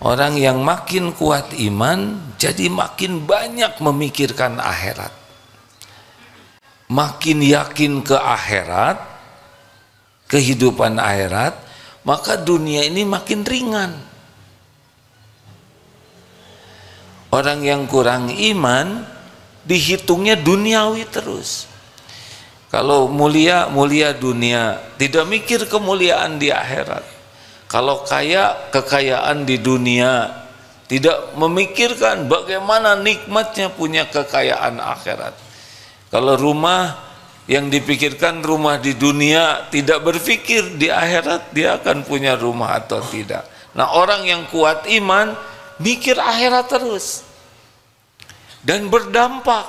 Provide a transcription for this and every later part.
Orang yang makin kuat iman jadi makin banyak memikirkan akhirat. Makin yakin ke akhirat, kehidupan akhirat, maka dunia ini makin ringan. Orang yang kurang iman dihitungnya duniawi terus. Kalau mulia, mulia dunia, tidak mikir kemuliaan di akhirat. Kalau kaya, kekayaan di dunia, tidak memikirkan bagaimana nikmatnya punya kekayaan akhirat. Kalau rumah, yang dipikirkan rumah di dunia, tidak berpikir di akhirat dia akan punya rumah atau tidak. Nah, orang yang kuat iman mikir akhirat terus dan berdampak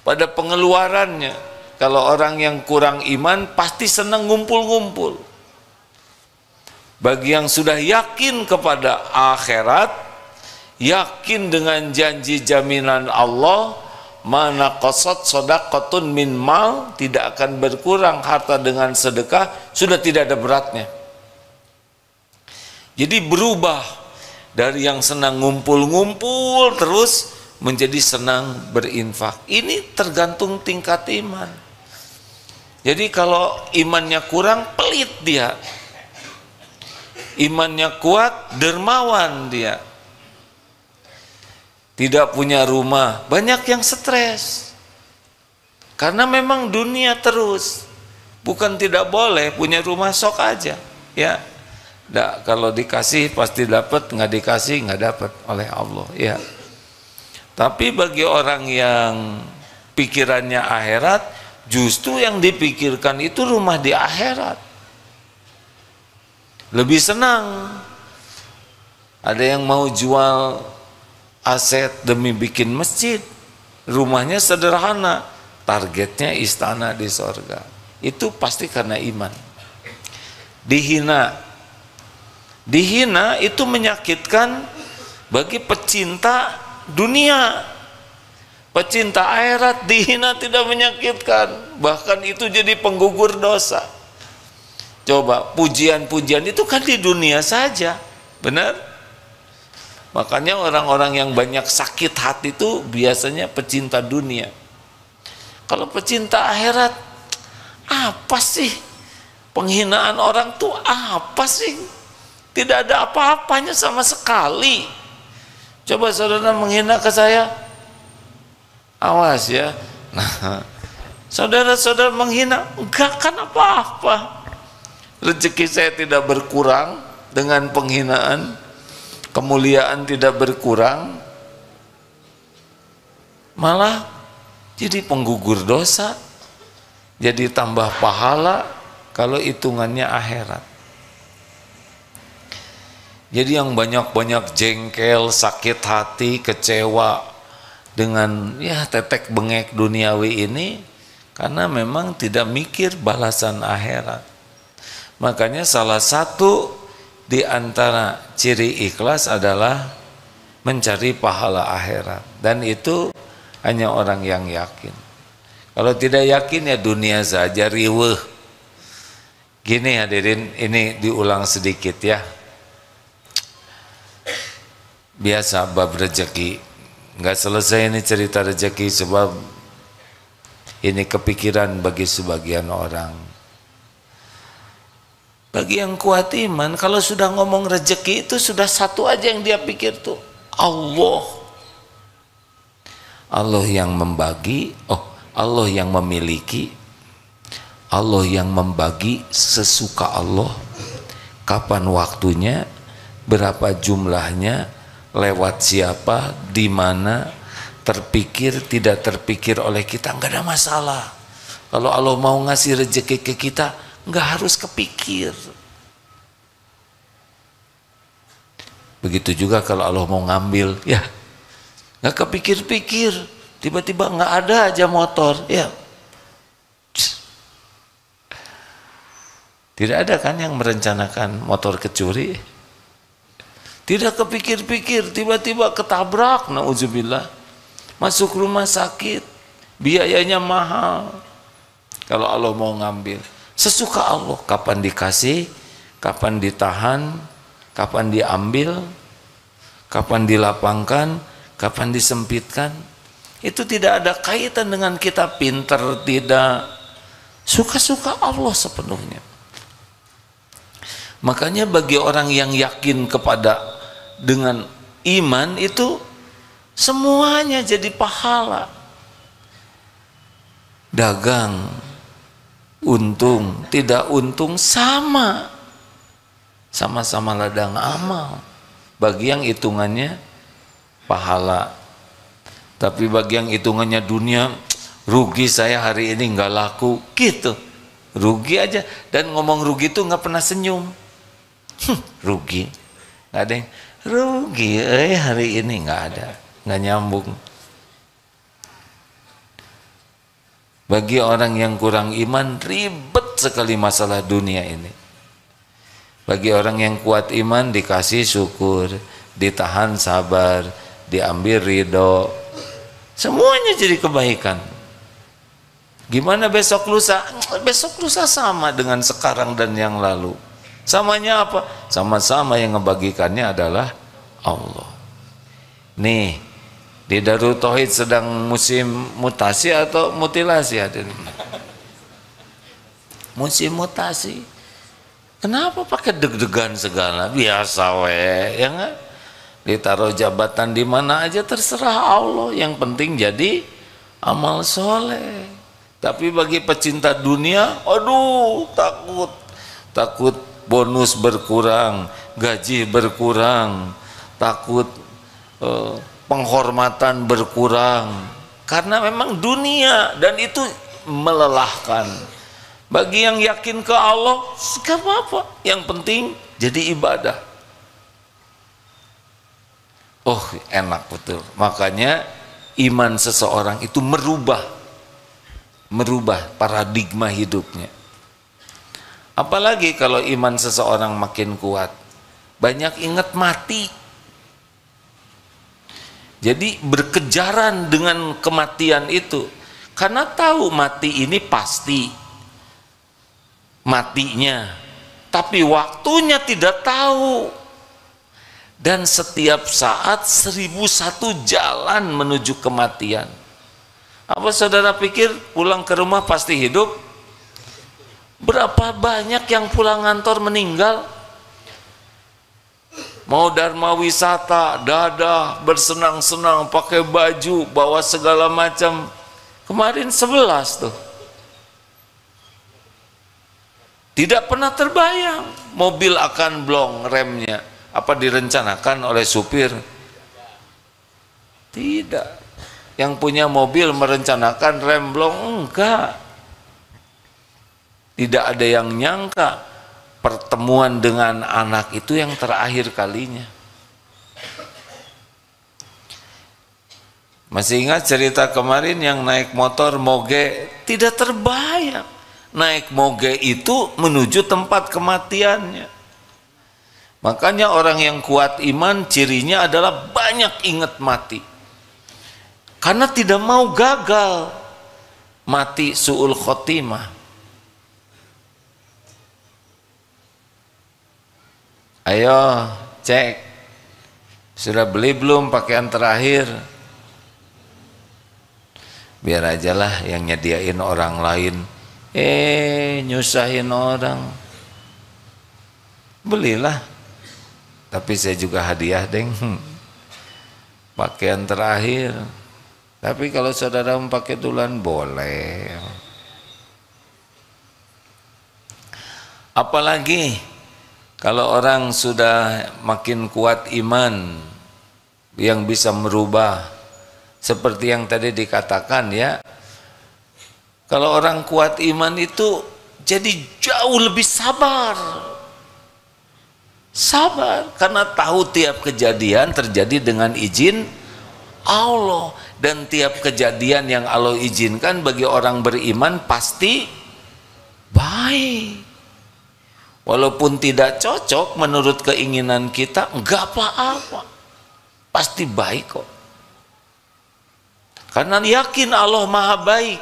pada pengeluarannya. Kalau orang yang kurang iman pasti senang ngumpul-ngumpul. Bagi yang sudah yakin kepada akhirat, yakin dengan janji jaminan Allah, mana qasat shadaqatun min mal, tidak akan berkurang harta dengan sedekah, sudah tidak ada beratnya. Jadi berubah dari yang senang ngumpul-ngumpul terus menjadi senang berinfak. Ini tergantung tingkat iman. Jadi kalau imannya kurang, pelit dia. Imannya kuat, dermawan dia. Tidak punya rumah, banyak yang stres. Karena memang dunia terus. Bukan tidak boleh punya rumah, sok aja, ya. Nah, kalau dikasih pasti dapat, nggak dikasih nggak dapat oleh Allah, ya. Tapi bagi orang yang pikirannya akhirat, justru yang dipikirkan itu rumah di akhirat. Lebih senang. Ada yang mau jual aset demi bikin masjid, rumahnya sederhana, targetnya istana di sorga. Itu pasti karena iman. Dihina itu menyakitkan bagi pecinta dunia. Pecinta akhirat dihina tidak menyakitkan, bahkan itu jadi penggugur dosa. Coba, pujian-pujian itu kan di dunia saja, benar? Makanya orang-orang yang banyak sakit hati itu biasanya pecinta dunia. Kalau pecinta akhirat, apa sih? Penghinaan orang tuh apa sih? Tidak ada apa-apanya sama sekali. Coba saudara menghina ke saya, awas ya. Nah, saudara-saudara menghina, enggak kan apa-apa. Rezeki saya tidak berkurang dengan penghinaan, kemuliaan tidak berkurang, malah jadi penggugur dosa, jadi tambah pahala kalau hitungannya akhirat. Jadi yang banyak-banyak jengkel, sakit hati, kecewa dengan ya tetek bengek duniawi ini karena memang tidak mikir balasan akhirat. Makanya salah satu di antara ciri ikhlas adalah mencari pahala akhirat, dan itu hanya orang yang yakin. Kalau tidak yakin ya dunia saja riweuh. Gini hadirin, ini diulang sedikit ya. Biasa bab rezeki, nggak selesai ini cerita rezeki sebab ini kepikiran bagi sebagian orang. Bagi yang kuat iman, kalau sudah ngomong rezeki itu sudah satu aja yang dia pikir tuh, Allah. Allah yang membagi, Allah yang memiliki, Allah yang membagi sesuka Allah. Kapan waktunya, berapa jumlahnya, lewat siapa, di mana, terpikir, tidak terpikir oleh kita, nggak ada masalah. Kalau Allah mau ngasih rezeki ke kita, nggak harus kepikir. Begitu juga kalau Allah mau ngambil, ya nggak kepikir-pikir, tiba-tiba nggak ada aja motor, ya. Tidak ada kan yang merencanakan motor kecuri? Tidak kepikir-pikir, tiba-tiba ketabrak, nauzubillah, masuk rumah sakit, biayanya mahal. Kalau Allah mau ngambil, sesuka Allah, kapan dikasih, kapan ditahan, kapan diambil, kapan dilapangkan, kapan disempitkan. Itu tidak ada kaitan dengan kita pinter, tidak. Suka-suka Allah sepenuhnya. Makanya bagi orang yang yakin kepada dengan iman itu semuanya jadi pahala. Dagang, untung, tidak untung sama. Sama-sama ladang amal. Bagi yang hitungannya pahala. Tapi bagi yang hitungannya dunia, rugi saya hari ini nggak laku, gitu. Rugi aja. Dan ngomong rugi itu nggak pernah senyum. Rugi. Nggak ada yang rugi, hari ini nggak ada. Nggak nyambung. Bagi orang yang kurang iman, ribet sekali masalah dunia ini. Bagi orang yang kuat iman, dikasih syukur, ditahan sabar, diambil ridho, semuanya jadi kebaikan. Gimana besok lusa? Besok lusa sama dengan sekarang dan yang lalu. Samanya apa? Sama-sama yang ngebagikannya adalah Allah. Nih, di Darul Tauhid sedang musim mutasi atau mutilasi hadirin? Musim mutasi. Kenapa pakai deg-degan segala? Biasa we, ya enggak? Ditaruh jabatan di mana aja terserah Allah. Yang penting jadi amal soleh. Tapi bagi pecinta dunia, aduh, takut bonus berkurang, gaji berkurang, takut penghormatan berkurang, karena memang dunia dan itu melelahkan. Bagi yang yakin ke Allah, gak apa-apa, yang penting jadi ibadah. Oh, enak betul. Makanya iman seseorang itu merubah paradigma hidupnya. Apalagi kalau iman seseorang makin kuat, banyak ingat mati. Jadi berkejaran dengan kematian itu, karena tahu mati ini pasti matinya, tapi waktunya tidak tahu. Dan setiap saat 1001 jalan menuju kematian. Apa saudara pikir pulang ke rumah pasti hidup? Berapa banyak yang pulang kantor meninggal? Mau dharma wisata, dadah, bersenang-senang, pakai baju, bawa segala macam. Kemarin 11 tuh. Tidak pernah terbayang mobil akan blong remnya. Apa direncanakan oleh supir? Tidak. Yang punya mobil merencanakan rem blong? Enggak. Tidak ada yang nyangka pertemuan dengan anak itu yang terakhir kalinya. Masih ingat cerita kemarin yang naik motor moge? Tidak terbayang. Naik moge itu menuju tempat kematiannya. Makanya orang yang kuat iman cirinya adalah banyak ingat mati. Karena tidak mau gagal. Mati su'ul khotimah. Ayo cek. Sudah beli belum pakaian terakhir? Biar aja lah yang nyediain orang lain. Nyusahin orang. Belilah. Tapi saya juga hadiah deng. Pakaian terakhir. Tapi kalau saudara mau pakai duluan boleh. Apalagi kalau orang sudah makin kuat iman yang bisa merubah, seperti yang tadi dikatakan ya, kalau orang kuat iman itu jadi jauh lebih sabar. Sabar karena tahu tiap kejadian terjadi dengan izin Allah, dan tiap kejadian yang Allah izinkan bagi orang beriman pasti baik. Walaupun tidak cocok menurut keinginan kita, enggak apa-apa, pasti baik kok. Karena yakin Allah maha baik,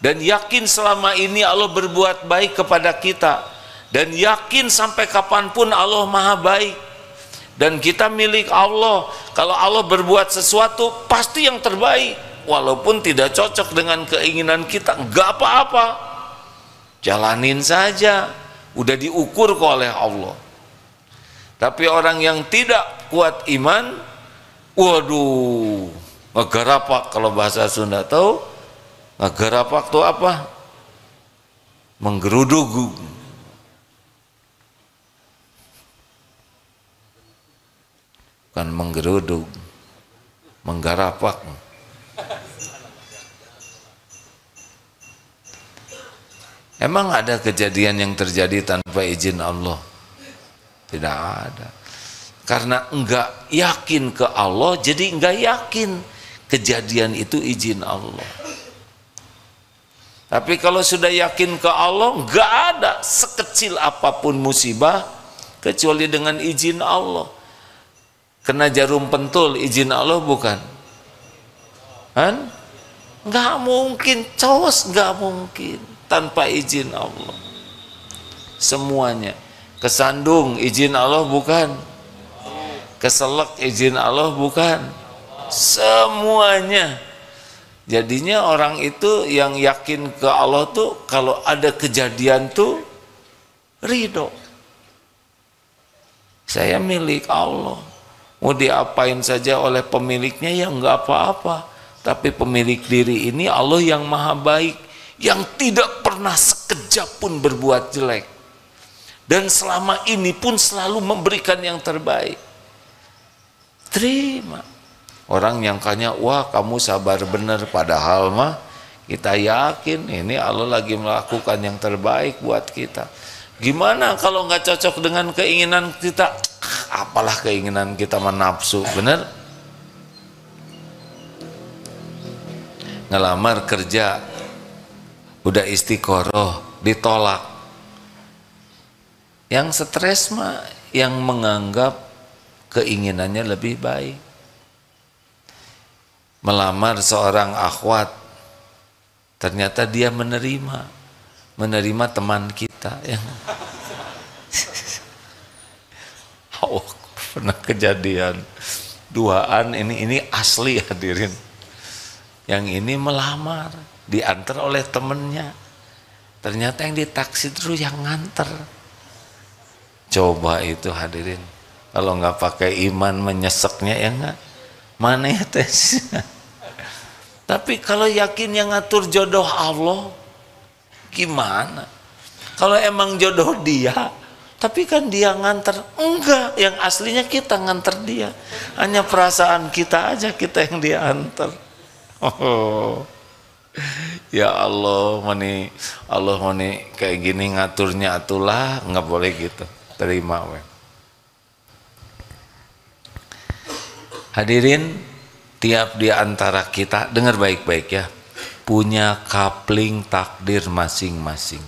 dan yakin selama ini Allah berbuat baik kepada kita, dan yakin sampai kapanpun Allah maha baik. Dan kita milik Allah. Kalau Allah berbuat sesuatu pasti yang terbaik, walaupun tidak cocok dengan keinginan kita, enggak apa-apa, jalanin saja, udah diukur oleh Allah. Tapi orang yang tidak kuat iman, waduh, ngegarapak, kalau bahasa Sunda tahu ngegarapak itu apa? Menggeruduk. Bukan menggeruduk, menggarapak. Emang ada kejadian yang terjadi tanpa izin Allah? Tidak ada. Karena enggak yakin ke Allah, jadi enggak yakin kejadian itu izin Allah. Tapi kalau sudah yakin ke Allah, enggak ada sekecil apapun musibah kecuali dengan izin Allah. Kena jarum pentul, izin Allah bukan? Kan? Nggak mungkin, cowos nggak mungkin tanpa izin Allah. Semuanya. Kesandung, izin Allah bukan? Keselak, izin Allah bukan? Semuanya. Jadinya orang itu yang yakin ke Allah tuh kalau ada kejadian tuh ridho. Saya milik Allah. Mau diapain saja oleh pemiliknya ya enggak apa-apa. Tapi pemilik diri ini Allah yang maha baik, yang tidak pernah sekejap pun berbuat jelek, dan selama ini pun selalu memberikan yang terbaik. Terima. Orang yang kanya, wah kamu sabar bener, padahal mah kita yakin ini Allah lagi melakukan yang terbaik buat kita. Gimana kalau nggak cocok dengan keinginan kita? Apalah keinginan kita menafsu, bener? Ngelamar kerja, udah istiqoroh, ditolak. Yang stres mah yang menganggap keinginannya lebih baik. Melamar seorang akhwat, ternyata dia menerima teman kita yang oh, pernah kejadian duaan, ini asli hadirin. Yang ini melamar, diantar oleh temennya, ternyata yang ditaksi terus yang nganter. Coba itu hadirin, kalau nggak pakai iman menyeseknya ya nggak, mana ya tes. Tapi kalau yakin yang ngatur jodoh Allah, gimana? Kalau emang jodoh dia, tapi kan dia nganter, enggak, yang aslinya kita nganter dia, hanya perasaan kita aja kita yang dia antar. Oh, ya Allah, mani kayak gini ngaturnya atulah, nggak boleh gitu, terima we. Hadirin, tiap di antara kita dengar baik-baik ya, punya kapling takdir masing-masing.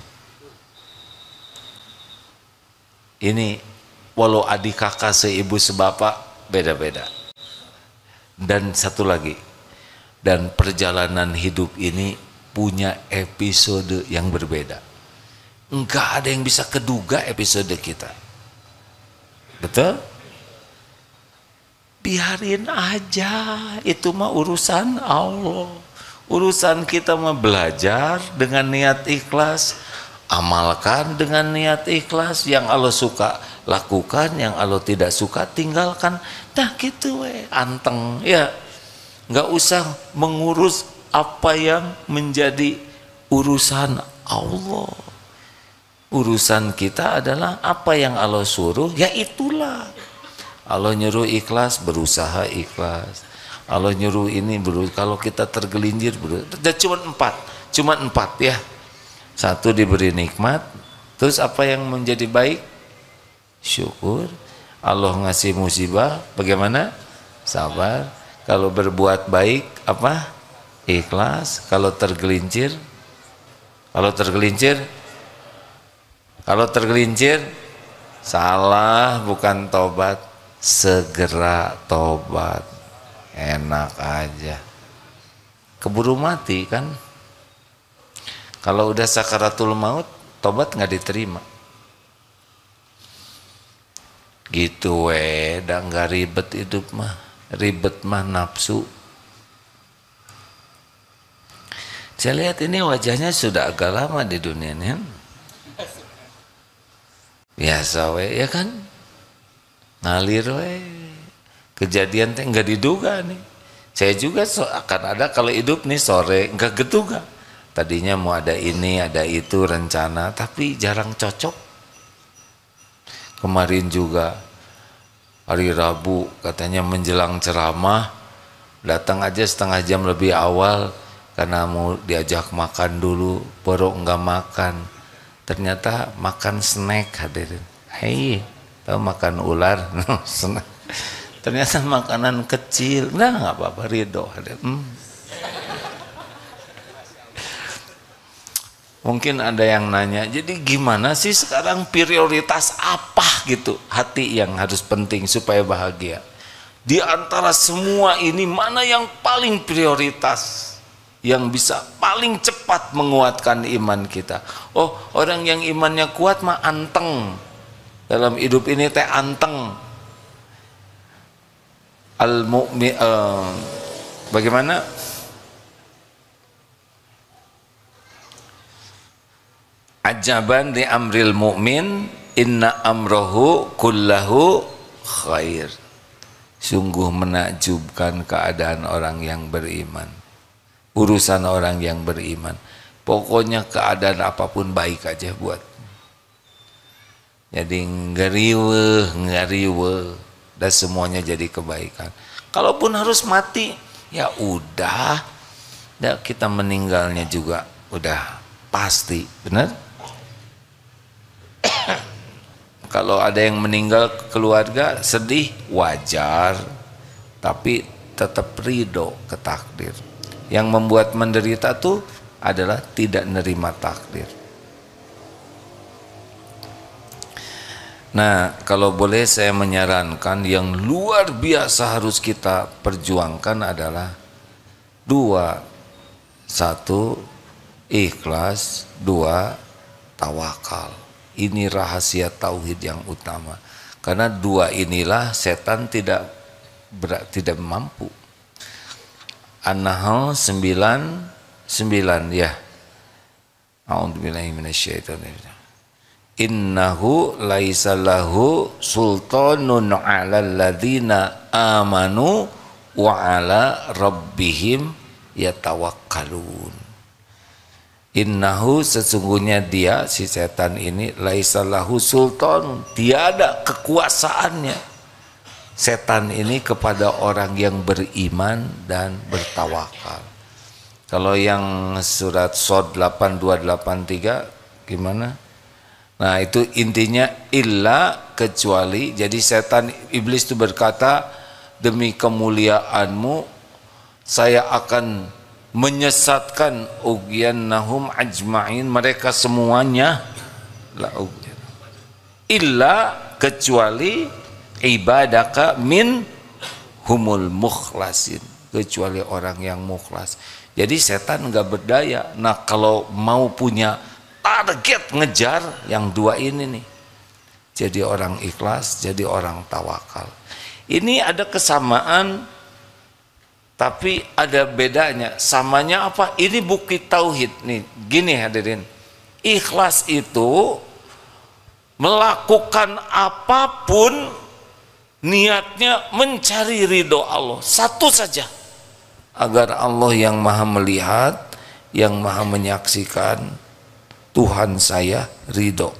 Ini walau adik kakak seibu sebapak beda-beda. Dan satu lagi, dan perjalanan hidup ini punya episode yang berbeda. Enggak ada yang bisa keduga episode kita. Betul? Biarin aja, itu mah urusan Allah. Urusan kita mah belajar dengan niat ikhlas, amalkan dengan niat ikhlas. Yang Allah suka lakukan, yang Allah tidak suka tinggalkan. Nah gitu anteng ya. Nggak usah mengurus apa yang menjadi urusan Allah. Urusan kita adalah apa yang Allah suruh, ya itulah. Allah nyuruh ikhlas, berusaha ikhlas. Allah nyuruh ini, kalau kita tergelincir, cuma empat ya. Satu, diberi nikmat, terus apa yang menjadi baik? Syukur. Allah ngasih musibah, bagaimana? Sabar. Kalau berbuat baik, apa? Ikhlas. Kalau tergelincir, salah, bukan tobat, segera tobat. Enak aja. Keburu mati kan? Kalau udah sakaratul maut, tobat nggak diterima. Gitu dah nggak ribet hidup mah. Ribet mah nafsu. Saya lihat ini wajahnya sudah agak lama di dunia ini kan. Biasa ya kan. Ngalir kejadian teh nggak diduga nih. Saya juga akan ada kalau hidup nih sore nggak keduga. Tadinya mau ada ini ada itu rencana tapi jarang cocok. Kemarin juga hari Rabu katanya menjelang ceramah datang aja setengah jam lebih awal karena mau diajak makan dulu, baru nggak makan. Ternyata makan snack hadirin. Hei, tahu makan ular? Snack. Ternyata makanan kecil. Nah nggak apa-apa, ridho hadirin. Mungkin ada yang nanya, jadi gimana sih sekarang prioritas apa gitu hati yang harus penting supaya bahagia? Di antara semua ini mana yang paling prioritas? Yang bisa paling cepat menguatkan iman kita. Oh, orang yang imannya kuat mah anteng. Dalam hidup ini teh anteng. Al-mu'min bagaimana? Ajaban li amril mu'min inna amrohu kullahu khair. Sungguh menakjubkan keadaan orang yang beriman. Urusan orang yang beriman. Pokoknya keadaan apapun baik aja buat. Jadi ngeriweh dan semuanya jadi kebaikan. Kalaupun harus mati, ya udah. Dan kita meninggalnya juga udah pasti, benar? Kalau ada yang meninggal keluarga sedih wajar, tapi tetap ridho ke takdir. Yang membuat menderita tuh adalah tidak nerima takdir. Nah, kalau boleh saya menyarankan yang luar biasa harus kita perjuangkan adalah dua. Satu, ikhlas. Dua, tawakal. Ini rahasia tauhid yang utama. Karena dua inilah setan tidak mampu. An-Nahl 9:9 ya. A'udzubillahi minasyaitonir. Innahu laisa lahu sultanun 'alal ladzina amanu wa 'ala rabbihim yatawakkalun. Innahu sesungguhnya dia si setan ini laisa lahu sultan, tiada kekuasaannya setan ini kepada orang yang beriman dan bertawakal. Kalau yang surat Shad 8283 gimana? Nah itu intinya illa kecuali. Jadi setan iblis itu berkata, demi kemuliaanmu saya akan menyesatkan ugyannahum ajma'in, mereka semuanya illa kecuali ibadaka min humul mukhlasin, kecuali orang yang mukhlas. Jadi setan nggak berdaya. Nah kalau mau punya target ngejar yang dua ini nih, jadi orang ikhlas, jadi orang tawakal. Ini ada kesamaan tapi ada bedanya. Samanya apa? Ini bukti tauhid nih. Gini hadirin, ikhlas itu melakukan apapun niatnya mencari ridho Allah, satu saja, agar Allah yang maha melihat, yang maha menyaksikan, Tuhan saya ridho.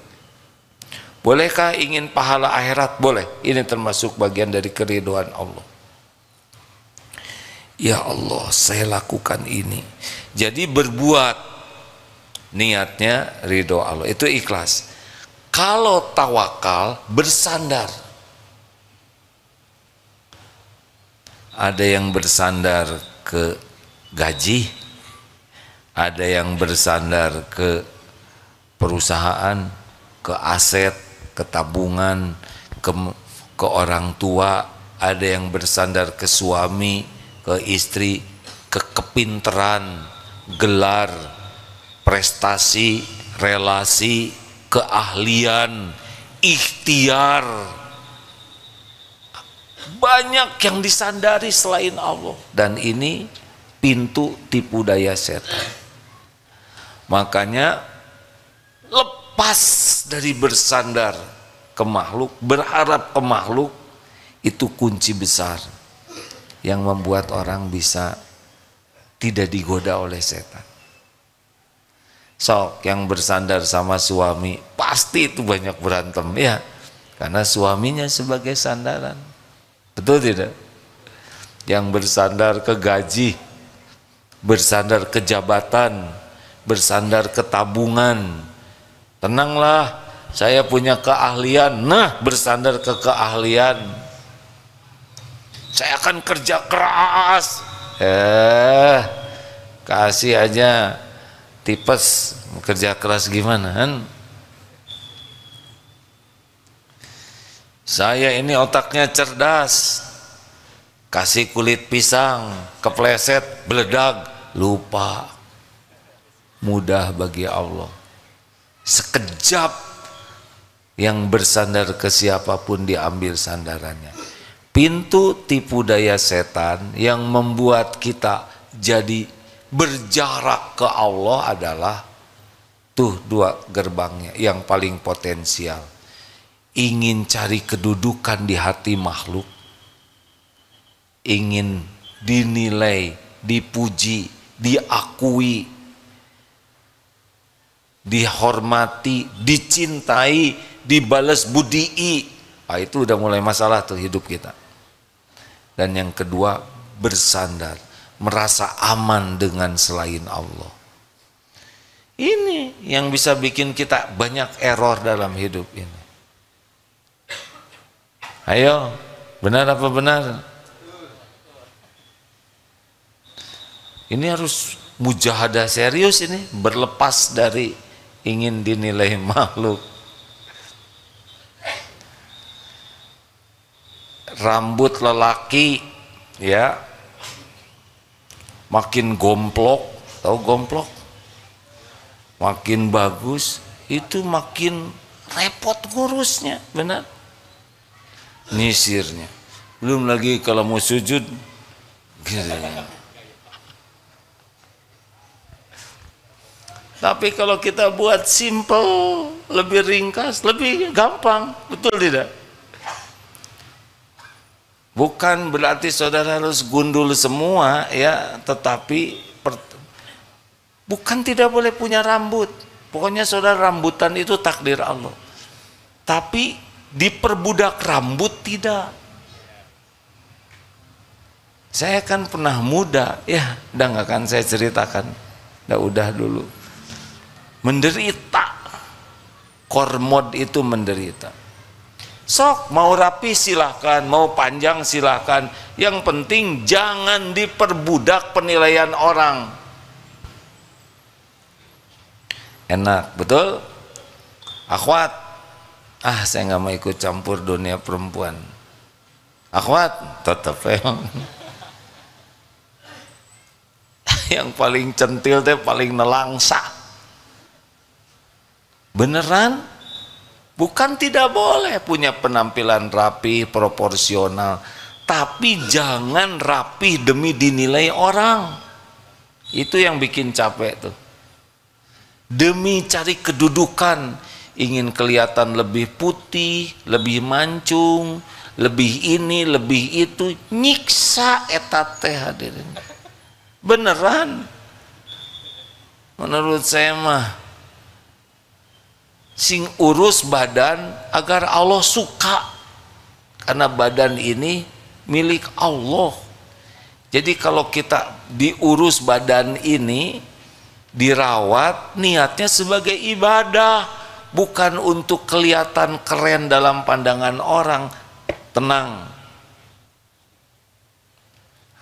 Bolehkah ingin pahala akhirat? Boleh. Ini termasuk bagian dari keridhoan Allah. Ya Allah, saya lakukan ini. Jadi berbuat niatnya ridho Allah, itu ikhlas. Kalau tawakal bersandar. Ada yang bersandar ke gaji, ada yang bersandar ke perusahaan, ke aset, ke tabungan, ke orang tua, ada yang bersandar ke suami, ke istri, ke kepinteran, gelar, prestasi, relasi, keahlian, ikhtiar, banyak yang disandari selain Allah, dan ini pintu tipu daya setan. Makanya lepas dari bersandar ke makhluk, berharap ke makhluk, itu kunci besar yang membuat orang bisa tidak digoda oleh setan. Sok yang bersandar sama suami pasti itu banyak berantem ya, karena suaminya sebagai sandaran. Betul tidak? Yang bersandar ke gaji, bersandar ke jabatan, bersandar ke tabungan, tenanglah saya punya keahlian, nah bersandar ke keahlian, saya akan kerja keras, kasih aja tipes, kerja keras gimana kan? Saya ini otaknya cerdas, kasih kulit pisang, kepleset, beledag, lupa. Mudah bagi Allah. Sekejap yang bersandar ke siapapun diambil sandarannya. Pintu tipu daya setan yang membuat kita jadi berjarak ke Allah adalah tuh dua gerbangnya yang paling potensial. Ingin cari kedudukan di hati makhluk, ingin dinilai, dipuji, diakui, dihormati, dicintai, dibalas budii. Nah, itu udah mulai masalah tuh hidup kita. Dan yang kedua, bersandar, merasa aman dengan selain Allah. Ini yang bisa bikin kita banyak error dalam hidup ini. Ayo, benar apa benar? Ini harus mujahadah serius ini, berlepas dari ingin dinilai makhluk. Rambut lelaki ya makin gomplok, tahu gomplok? Makin bagus, itu makin repot ngurusnya, benar? Nyisirnya. Belum lagi kalau mau sujud gitu. Tapi kalau kita buat simple, lebih ringkas, lebih gampang, betul tidak? Bukan berarti saudara harus gundul semua ya, tetapi bukan tidak boleh punya rambut. Pokoknya saudara, rambutan itu takdir Allah. Tapi diperbudak rambut tidak. Saya kan pernah muda, ya udah nggak akan saya ceritakan, udah dulu menderita, kormod itu menderita. Sok mau rapi silahkan, mau panjang silahkan, yang penting jangan diperbudak penilaian orang. Enak, betul? Akhwat, saya nggak mau ikut campur dunia perempuan. Akhwat, tetap yang paling centil teh paling nelangsa. Beneran? Bukan tidak boleh punya penampilan rapi, proporsional, tapi jangan rapi demi dinilai orang. Itu yang bikin capek tuh. Demi cari kedudukan, ingin kelihatan lebih putih, lebih mancung, lebih ini, lebih itu, nyiksa etat teh hadirin. Beneran? Menurut saya mah sing urus badan agar Allah suka, karena badan ini milik Allah. Jadi kalau kita diurus badan ini, dirawat, niatnya sebagai ibadah, bukan untuk kelihatan keren dalam pandangan orang. Tenang.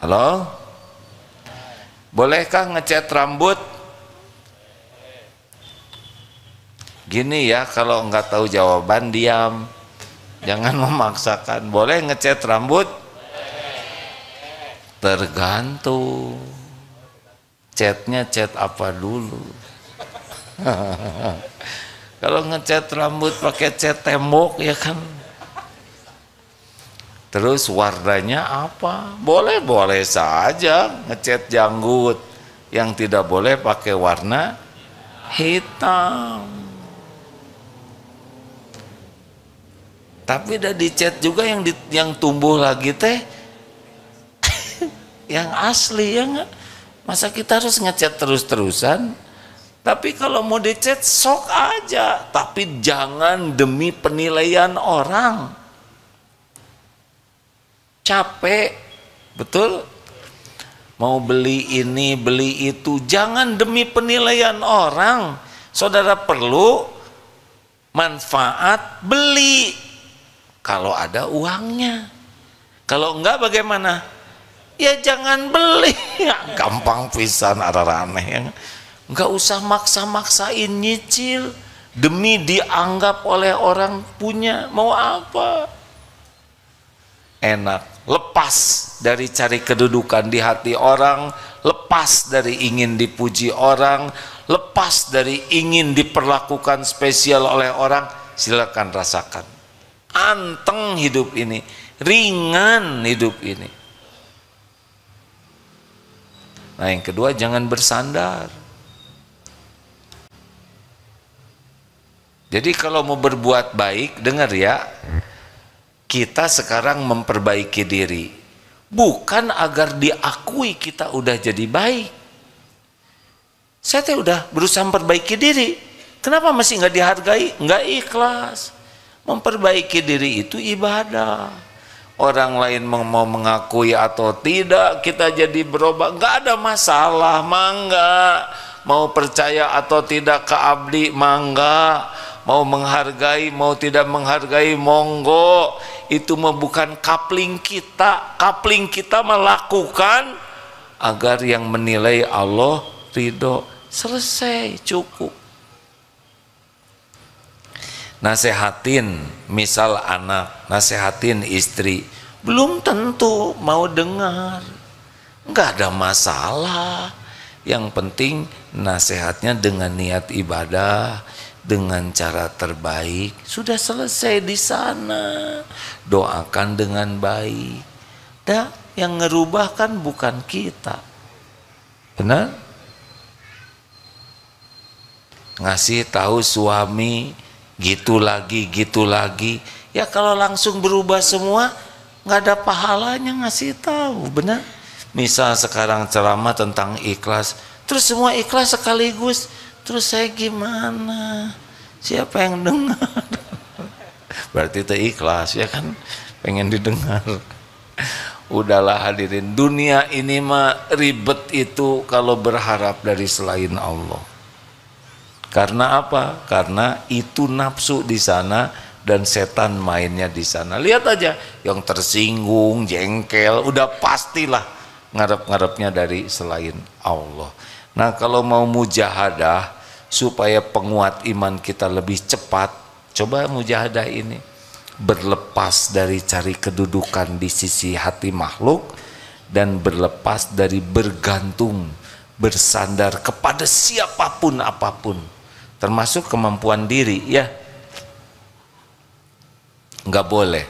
Halo? Bolehkah ngecat rambut? Gini ya, kalau nggak tahu jawaban diam, jangan memaksakan. Boleh ngecat rambut? Tergantung catnya cat apa dulu. Kalau ngecat rambut pakai cat tembok ya kan Terus warnanya apa? Boleh-boleh saja ngecat janggut. Yang tidak boleh pakai warna hitam. Tapi udah dicat juga yang tumbuh lagi teh yang asli, ya nggak? Masa kita harus ngecat terus-terusan? Tapi kalau mau dicat sok aja, tapi jangan demi penilaian orang. Capek, betul? Mau beli ini, beli itu, jangan demi penilaian orang. Saudara perlu manfaat, beli kalau ada uangnya. Kalau enggak bagaimana? Ya jangan beli. Gampang pisan, aneh. Enggak usah maksa-maksain nyicil demi dianggap oleh orang punya. Mau apa? Enak. Lepas dari cari kedudukan di hati orang, lepas dari ingin dipuji orang, lepas dari ingin diperlakukan spesial oleh orang, silakan rasakan. Anteng hidup ini, ringan hidup ini. Nah, yang kedua, jangan bersandar. Jadi kalau mau berbuat baik, dengar ya, kita sekarang memperbaiki diri, bukan agar diakui kita udah jadi baik. Saya udah berusaha memperbaiki diri, kenapa masih nggak dihargai? Nggak ikhlas. Memperbaiki diri itu ibadah. Orang lain mau mengakui atau tidak, kita jadi berubah, nggak ada masalah, mangga. Mau percaya atau tidak ke abdi, mangga. Mau menghargai, mau tidak menghargai, monggo. Itu mah bukan kapling kita. Kapling kita melakukan agar yang menilai Allah ridho. Selesai, cukup. Nasehatin, misal anak, nasehatin istri, belum tentu mau dengar. Nggak ada masalah. Yang penting nasihatnya dengan niat ibadah, dengan cara terbaik, sudah selesai di sana. Doakan dengan baik. Dah, yang ngerubah kan bukan kita. Benar? Ngasih tahu suami gitu lagi. Ya kalau langsung berubah semua, nggak ada pahalanya ngasih tahu, benar? Misal sekarang ceramah tentang ikhlas, terus semua ikhlas sekaligus. Terus saya gimana? Siapa yang dengar? Berarti itu ikhlas, ya kan? Pengen didengar. Udahlah hadirin, dunia ini mah ribet itu kalau berharap dari selain Allah. Karena apa? Karena itu nafsu di sana dan setan mainnya di sana. Lihat aja, yang tersinggung, jengkel, udah pastilah ngarep-ngarepnya dari selain Allah. Nah, kalau mau mujahadah supaya penguat iman kita lebih cepat, coba mujahadah ini. Berlepas dari cari kedudukan di sisi hati makhluk dan berlepas dari bergantung, bersandar kepada siapapun apapun, termasuk kemampuan diri, ya. Nggak boleh.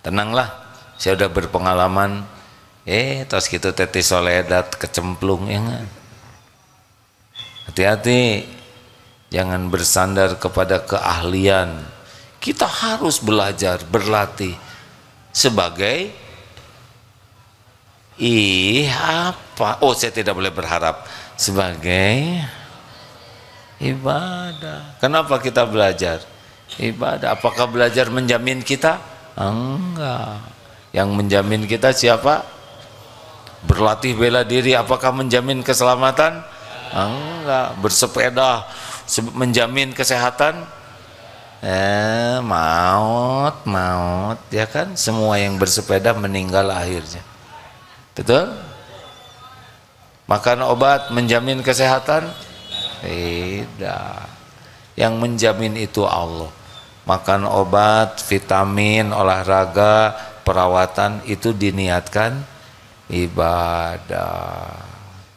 Tenanglah, saya udah berpengalaman. Terus gitu teti soledat kecemplung, ya nggak? Hati-hati, jangan bersandar kepada keahlian. Kita harus belajar, berlatih sebagai saya tidak boleh berharap, sebagai ibadah. Kenapa kita belajar? Ibadah. Apakah belajar menjamin kita? Enggak. Yang menjamin kita siapa? Berlatih bela diri apakah menjamin keselamatan? Enggak. Bersepeda menjamin kesehatan? Maut, ya kan? Semua yang bersepeda meninggal akhirnya. Betul? Makan obat menjamin kesehatan? Tidak. Yang menjamin itu Allah. Makan obat, vitamin, olahraga, perawatan itu diniatkan ibadah.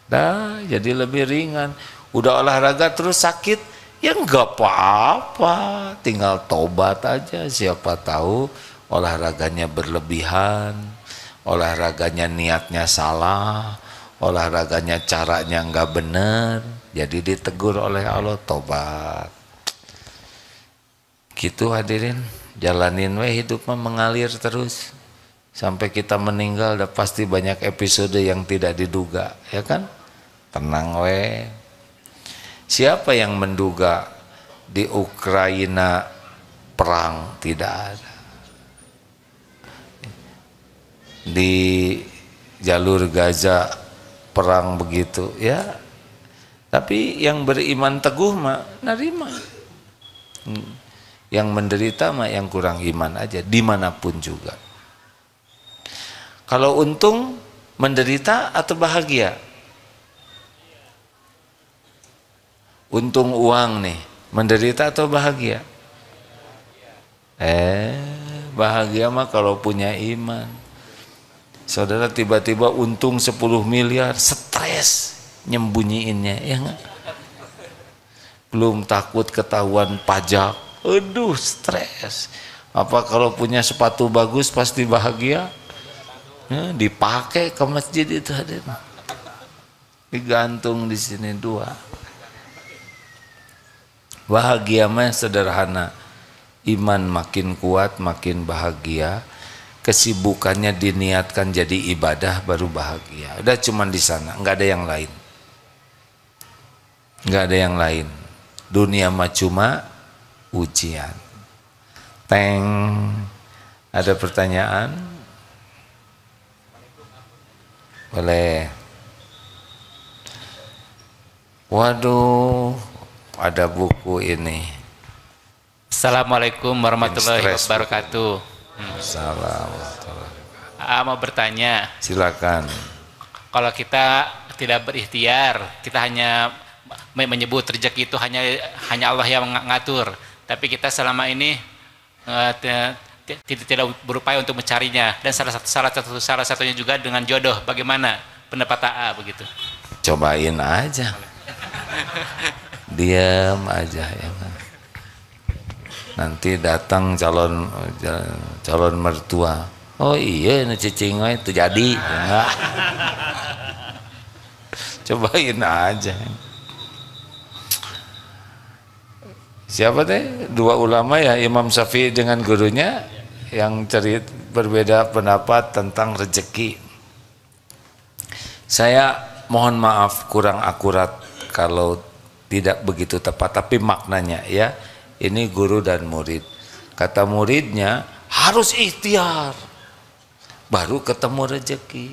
Dah, jadi lebih ringan. Udah olahraga terus sakit, ya enggak apa-apa, tinggal tobat aja. Siapa tahu olahraganya berlebihan, olahraganya niatnya salah, olahraganya caranya nggak bener, jadi ditegur oleh Allah, tobat. Gitu hadirin, jalanin we hidup mah mengalir terus sampai kita meninggal. Udah pasti banyak episode yang tidak diduga, ya kan? Tenang we. Siapa yang menduga di Ukraina perang? Tidak ada. Di jalur Gaza perang begitu, ya. Tapi yang beriman teguh mah nerima. Yang menderita mah yang kurang iman aja, dimanapun juga. Kalau untung menderita atau bahagia? Untung uang nih, menderita atau bahagia? Bahagia mah kalau punya iman. Saudara tiba-tiba untung 10 miliar, stres nyembunyiinnya, ya enggak? Belum takut ketahuan pajak, aduh stres. Apa kalau punya sepatu bagus pasti bahagia? Ya, dipakai ke masjid itu hadir. Digantung di sini dua. Bahagia mah sederhana. Iman makin kuat, makin bahagia. Kesibukannya diniatkan jadi ibadah, baru bahagia. Udah cuman di sana, nggak ada yang lain. Nggak ada yang lain. Dunia mah cuma ujian. Teng. Ada pertanyaan? Boleh. Waduh, ada buku ini. Assalamualaikum warahmatullahi wabarakatuh. Salam. Mau bertanya. Silakan. Kalau kita tidak berikhtiar, kita hanya menyebut rezeki itu hanya Allah yang mengatur. Tapi kita selama ini tidak berupaya untuk mencarinya. Dan salah satunya juga dengan jodoh. Bagaimana pendapat AA begitu? Cobain aja. Diam aja ya. Nanti datang calon mertua. Oh iya, ini cicing itu jadi. Enggak. Cobain aja. Siapa teh? Dua ulama ya, Imam Syafi'i dengan gurunya yang berbeda pendapat tentang rezeki. Saya mohon maaf kurang akurat kalau tidak begitu tepat, tapi maknanya ya. Ini guru dan murid. Kata muridnya harus ikhtiar baru ketemu rezeki.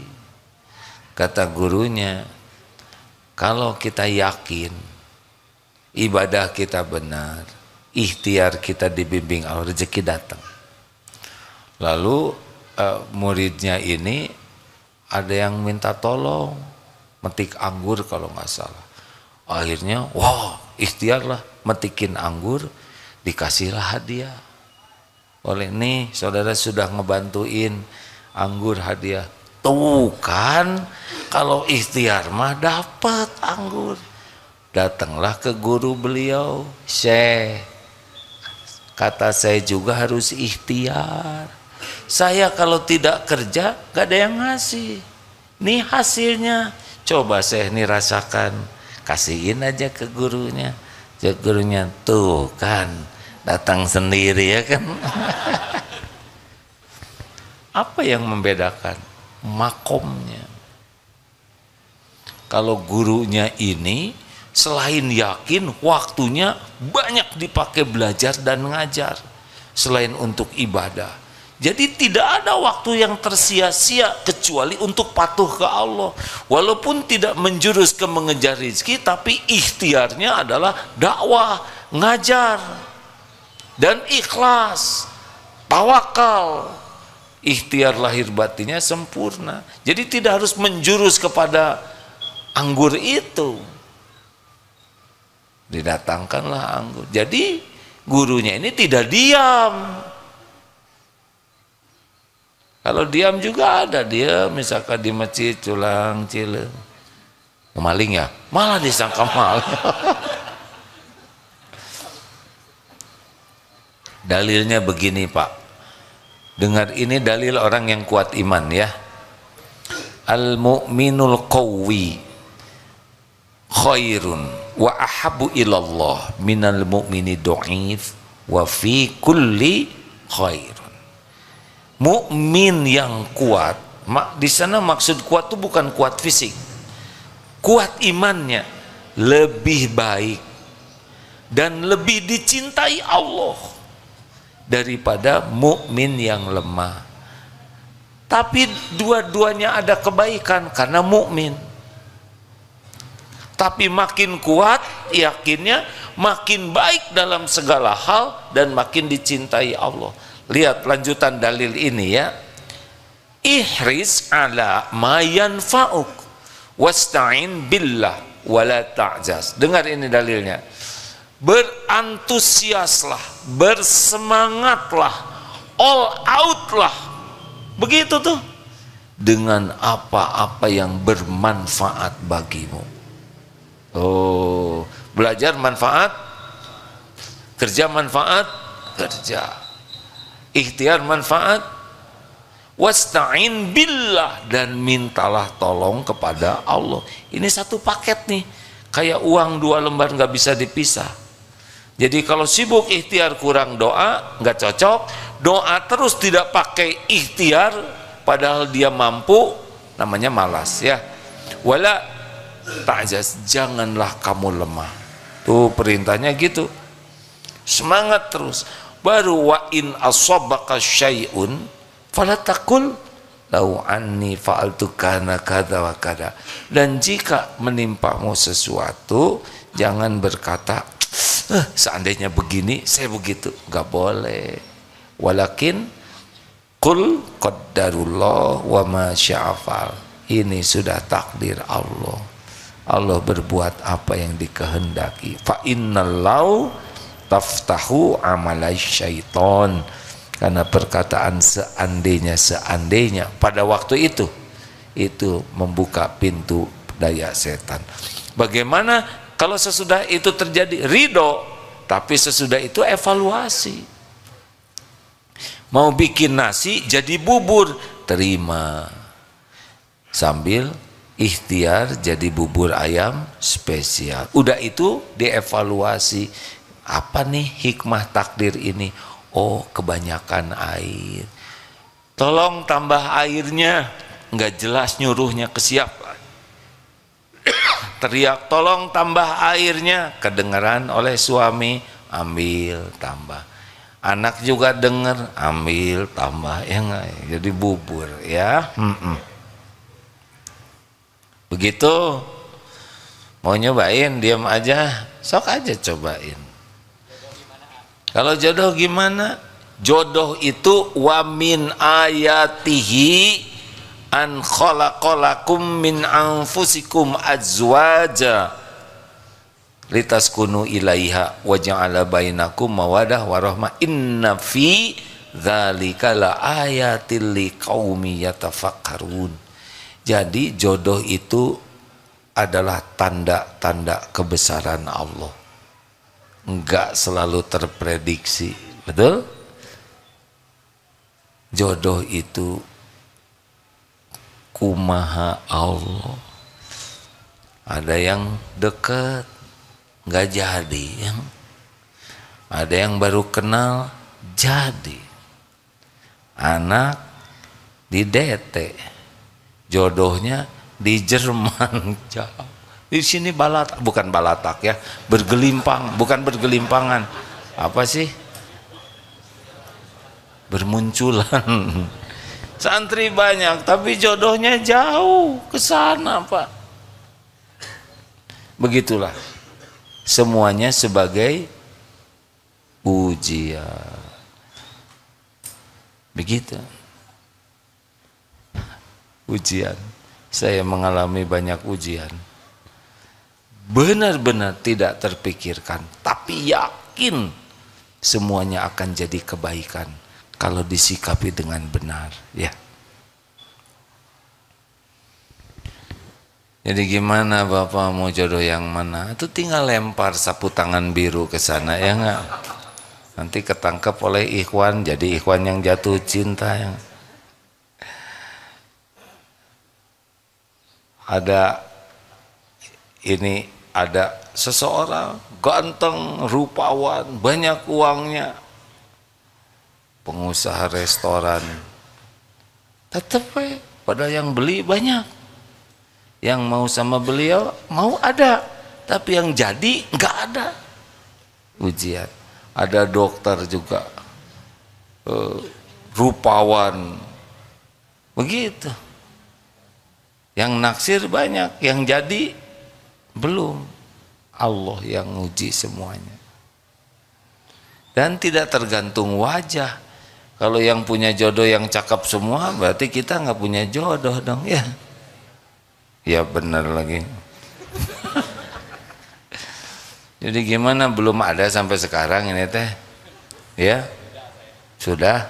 Kata gurunya, kalau kita yakin ibadah kita benar, ikhtiar kita dibimbing Allah, rezeki datang. Lalu muridnya ini ada yang minta tolong metik anggur kalau nggak salah. Akhirnya wah ikhtiarlah metikin anggur, dikasihlah hadiah. Oleh nih saudara sudah ngebantuin anggur hadiah. Tuh kan kalau ikhtiar mah dapat anggur. Datanglah ke guru beliau, Syekh, kata saya juga harus ikhtiar. Saya kalau tidak kerja gak ada yang ngasih. Nih hasilnya, coba Syekh nih rasakan. Kasihin aja ke gurunya. Gurunya tuh kan datang sendiri ya kan. Apa yang membedakan? Makomnya. Kalau gurunya ini selain yakin, waktunya banyak dipakai belajar dan ngajar selain untuk ibadah. Jadi tidak ada waktu yang tersia-sia kecuali untuk patuh ke Allah. Walaupun tidak menjurus ke mengejar rezeki, tapi ikhtiarnya adalah dakwah, ngajar, dan ikhlas, tawakal. Ikhtiar lahir batinnya sempurna. Jadi tidak harus menjurus kepada anggur itu. Didatangkanlah anggur. Jadi gurunya ini tidak diam. Kalau diam juga ada dia, misalkan di masjid culang cileng, maling ya, malah disangka maling. Dalilnya begini Pak, Dengar, ini dalil orang yang kuat iman ya. Al-mu'minul qawwi khairun wa ahabu ilallah minal mu'mini du'if wa fi kulli khairun. Mukmin yang kuat, di sana maksud kuat itu bukan kuat fisik, kuat imannya, lebih baik dan lebih dicintai Allah daripada mukmin yang lemah. Tapi dua-duanya ada kebaikan karena mukmin. Tapi makin kuat yakinnya, makin baik dalam segala hal dan makin dicintai Allah. Lihat lanjutan dalil ini ya. Ihris ala ma yanfa'uk wasta'in billah wala ta'jaz. Dengar ini dalilnya. Berantusiaslah, bersemangatlah, all out lah, begitu tuh, dengan apa-apa yang bermanfaat bagimu. Oh, belajar manfaat, kerja manfaat, kerja, ikhtiar manfaat, wasta'in billah, dan mintalah tolong kepada Allah. Ini satu paket nih, kayak uang 2 lembar nggak bisa dipisah. Jadi kalau sibuk ikhtiar kurang doa, nggak cocok. Doa terus tidak pakai ikhtiar, padahal dia mampu, namanya malas ya. Wala ta'jaz, janganlah kamu lemah. Tuh perintahnya gitu. Semangat terus. Baru wa in asabaka syai'un fala taqul lau anni fa'altu kana kada wa kada. Dan jika menimpamu sesuatu, jangan berkata seandainya begini saya begitu, nggak boleh. Walakin qul qaddarullah wa ma sya'afal. Ini sudah takdir Allah. Allah berbuat apa yang dikehendaki. Fa innallahu taftahu amalai syaiton. Karena perkataan seandainya pada waktu itu membuka pintu daya setan. Bagaimana kalau sesudah itu terjadi? Ridho, tapi sesudah itu evaluasi. Mau bikin nasi jadi bubur, terima, sambil ikhtiar jadi bubur ayam spesial. Udah itu dievaluasi, apa nih hikmah takdir ini? Oh, kebanyakan air, tolong tambah airnya. Nggak jelas nyuruhnya ke siapa. Teriak tolong tambah airnya, kedengaran oleh suami, ambil tambah. Anak juga dengar, ambil tambah, ya enggak? Jadi bubur ya. Begitu. Mau nyobain, diam aja, sok aja cobain. Kalau jodoh gimana? Jodoh itu wa min ayatihi an khalaqalakum min anfusikum azwaja litaskunu ilaiha wa ja'ala bainakum mawadah warahmah inna fi dzalika laayatil liqaumi yatafakkarun. Jadi jodoh itu adalah tanda-tanda kebesaran Allah. Enggak selalu terprediksi, betul? Jodoh itu kumaha Allah. Ada yang dekat nggak jadi, yang ada yang baru kenal jadi. Anak di DT, jodohnya di Jerman jauh. Di sini Balatak, bukan Balatak ya, bergelimpang, bukan bergelimpangan, apa sih? Bermunculan. Santri banyak, tapi jodohnya jauh ke sana, Pak. Begitulah. Semuanya sebagai ujian. Begitu. Ujian. Saya mengalami banyak ujian. Benar-benar tidak terpikirkan, tapi yakin semuanya akan jadi kebaikan kalau disikapi dengan benar, ya. Jadi gimana Bapak mau jodoh yang mana? Itu tinggal lempar sapu tangan biru ke sana, ya enggak? Nanti ketangkep oleh ikhwan, jadi ikhwan yang jatuh cinta. Yang ada seseorang ganteng, rupawan, banyak uangnya, pengusaha restoran, tetep padahal yang beli banyak, yang mau sama beliau mau ada, tapi yang jadi nggak ada. Ujian. Ada dokter juga rupawan, begitu, yang naksir banyak, yang jadi belum. Allah yang uji semuanya, dan tidak tergantung wajah. Kalau yang punya jodoh yang cakep semua, berarti kita nggak punya jodoh dong, ya. Ya benar lagi. Jadi gimana, belum ada sampai sekarang ini teh? Ya? Sudah?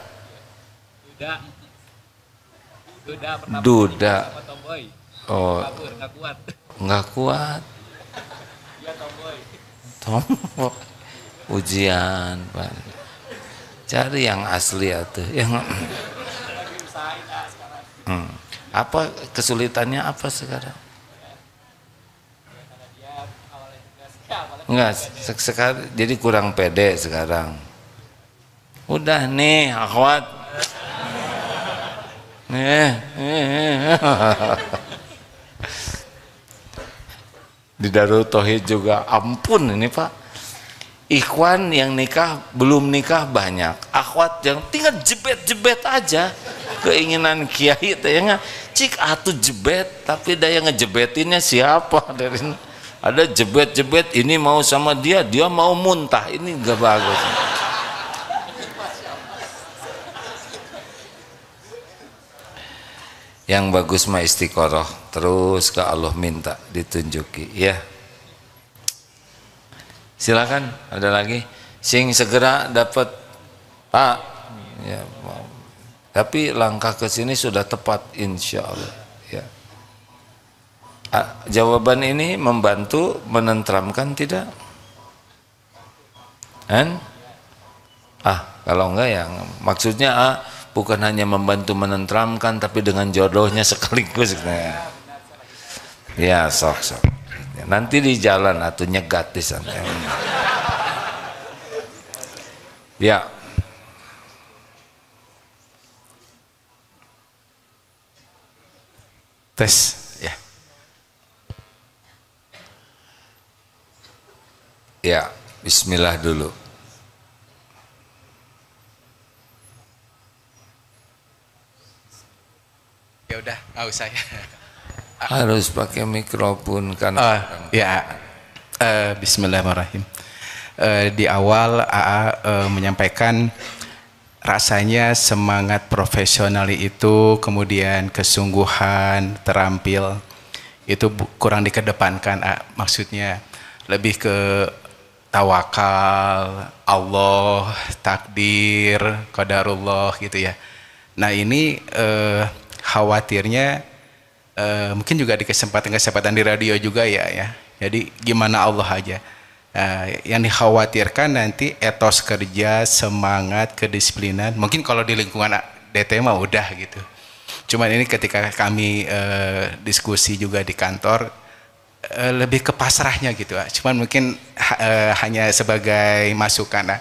Duda. Oh, nggak kuat. Tomboy. Ujian, Pak. Cari yang asli atuh, yang apa kesulitannya apa sekarang? Enggak, sekarang jadi kurang pede sekarang. Udah nih, akhwat. Di Darul Tauhid juga, ampun ini Pak, ikhwan yang nikah belum nikah banyak, akhwat yang tinggal jebet-jebet aja keinginan kiai tanya cik atuh jebet, tapi daya ngejebetinnya siapa? Dari ada jebet-jebet, ini mau sama dia mau muntah, ini gak bagus. Yang bagus mah istiqoroh, terus ke Allah minta ditunjuki, ya. Silakan, ada lagi sing segera dapat Pak, ya. Tapi langkah ke sini sudah tepat insya Allah, ya. Jawaban ini membantu menenteramkan tidak? Kalau enggak ya maksudnya bukan hanya membantu menenteramkan, tapi dengan jodohnya sekaligus. Ya sok. Nanti di jalan atau nyegat di sana. Ya. Tes, ya. Ya, bismillah dulu. Ya udah, nggak usah ya. Harus pakai mikrofon kan. Bismillahirrahmanirrahim. Di awal AA menyampaikan rasanya semangat profesional itu, kemudian kesungguhan, terampil itu kurang dikedepankan. Maksudnya lebih ke tawakal, Allah, takdir, qadarullah gitu ya. Nah ini khawatirnya mungkin juga di kesempatan di radio juga ya. Jadi gimana Allah aja. Yang dikhawatirkan nanti etos kerja, semangat, kedisiplinan. Mungkin kalau di lingkungan DT mah udah gitu. Cuman ini ketika kami diskusi juga di kantor, lebih ke pasrahnya gitu. Cuman mungkin hanya sebagai masukan.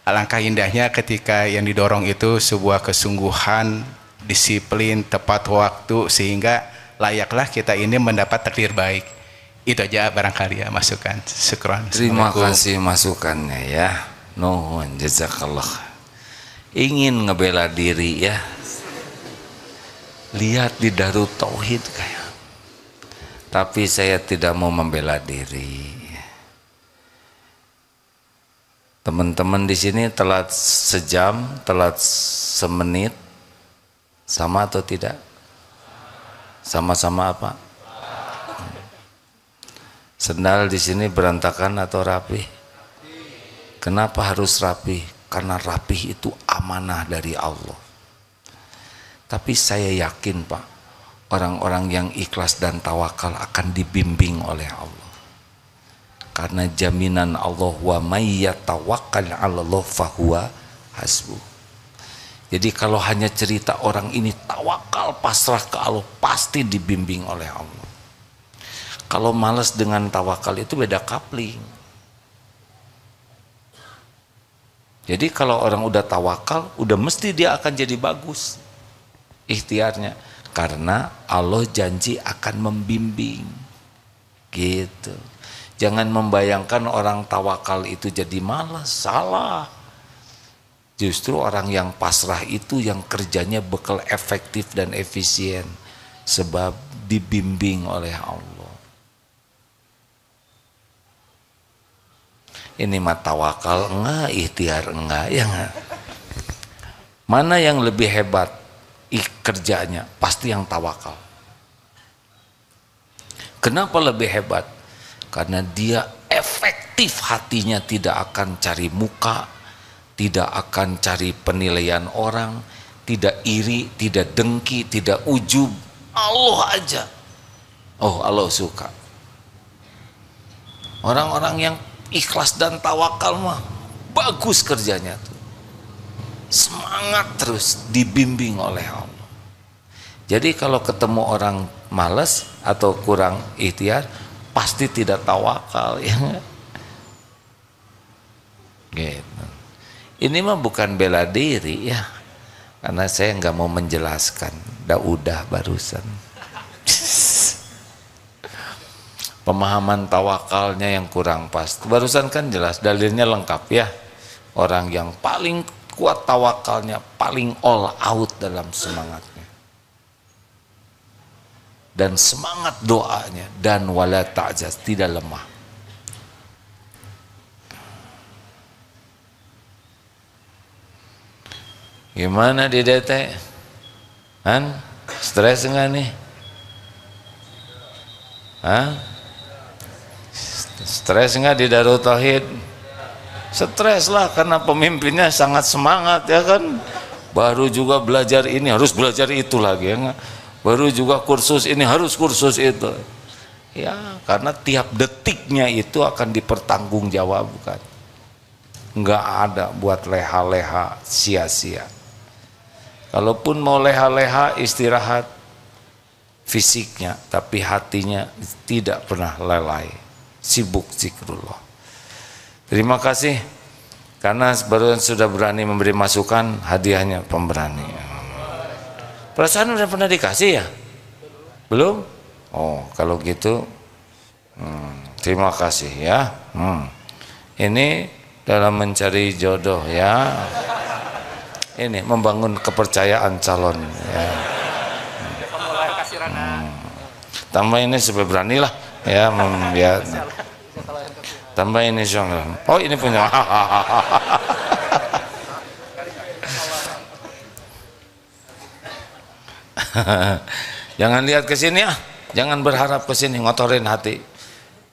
Alangkah indahnya ketika yang didorong itu sebuah kesungguhan, disiplin, tepat waktu, sehingga layaklah kita ini mendapat takdir baik. Itu aja barangkali ya masukan. Syukran. Terima kasih masukannya ya. Nuhun jazakallah. Ingin ngebela diri ya. Lihat di Darul Tauhid kayak. Tapi saya tidak mau membela diri. Teman-teman di sini telat sejam, telat semenit, sama atau tidak? Sama-sama apa? Sendal di sini berantakan atau rapi? Kenapa harus rapi? Karena rapi itu amanah dari Allah. Tapi saya yakin Pak, orang-orang yang ikhlas dan tawakal akan dibimbing oleh Allah. Karena jaminan Allah, wa may yatawakkal 'alallah fahuwa hasbuh. Jadi kalau hanya cerita orang ini tawakal pasrah ke Allah, pasti dibimbing oleh Allah. Kalau malas dengan tawakal itu beda kapling. Jadi kalau orang udah tawakal, udah mesti dia akan jadi bagus ikhtiarnya, karena Allah janji akan membimbing gitu. Jangan membayangkan orang tawakal itu jadi malas, salah. Justru orang yang pasrah itu yang kerjanya bakal efektif dan efisien, sebab dibimbing oleh Allah. Ini mah tawakal enggak, ikhtiar enggak, ya enggak. Mana yang lebih hebat kerjanya? Pasti yang tawakal. Kenapa lebih hebat? Karena dia efektif hatinya, tidak akan cari muka, tidak akan cari penilaian orang, tidak iri, tidak dengki, tidak ujub. Allah aja. Oh, Allah suka. Orang-orang yang ikhlas dan tawakal mah bagus kerjanya tuh. Semangat terus, dibimbing oleh Allah. Jadi kalau ketemu orang malas atau kurang ikhtiar, pasti tidak tawakal, ya. Gitu. Ini mah bukan bela diri ya, karena saya nggak mau menjelaskan, udah barusan. Pemahaman tawakalnya yang kurang pas. Barusan kan jelas, dalilnya lengkap ya. Orang yang paling kuat tawakalnya, paling all out dalam semangatnya. Dan semangat doanya, dan wala ta'jaz, tidak lemah. Gimana di DT? Han? Stres enggak nih? Hah? Stres enggak di Darut Tauhid? Stres lah, karena pemimpinnya sangat semangat ya kan. Baru juga belajar ini, harus belajar itu lagi ya enggak? Baru juga kursus ini, harus kursus itu. Ya, karena tiap detiknya itu akan dipertanggungjawabkan. Enggak ada buat leha-leha sia-sia. Kalaupun mau leha-leha istirahat fisiknya, tapi hatinya tidak pernah lalai, sibuk zikrullah. Terima kasih karena baru sudah berani memberi masukan, hadiahnya pemberani. Perasaan udah pernah dikasih ya? Belum? Oh, kalau gitu terima kasih ya. Ini dalam mencari jodoh ya. Ini membangun kepercayaan calon ya. Tambah ini supaya berani lah ya, ya. Tambah ini soalnya. Oh, ini punya. Jangan lihat ke sini ya, jangan berharap ke sini, ngotorin hati.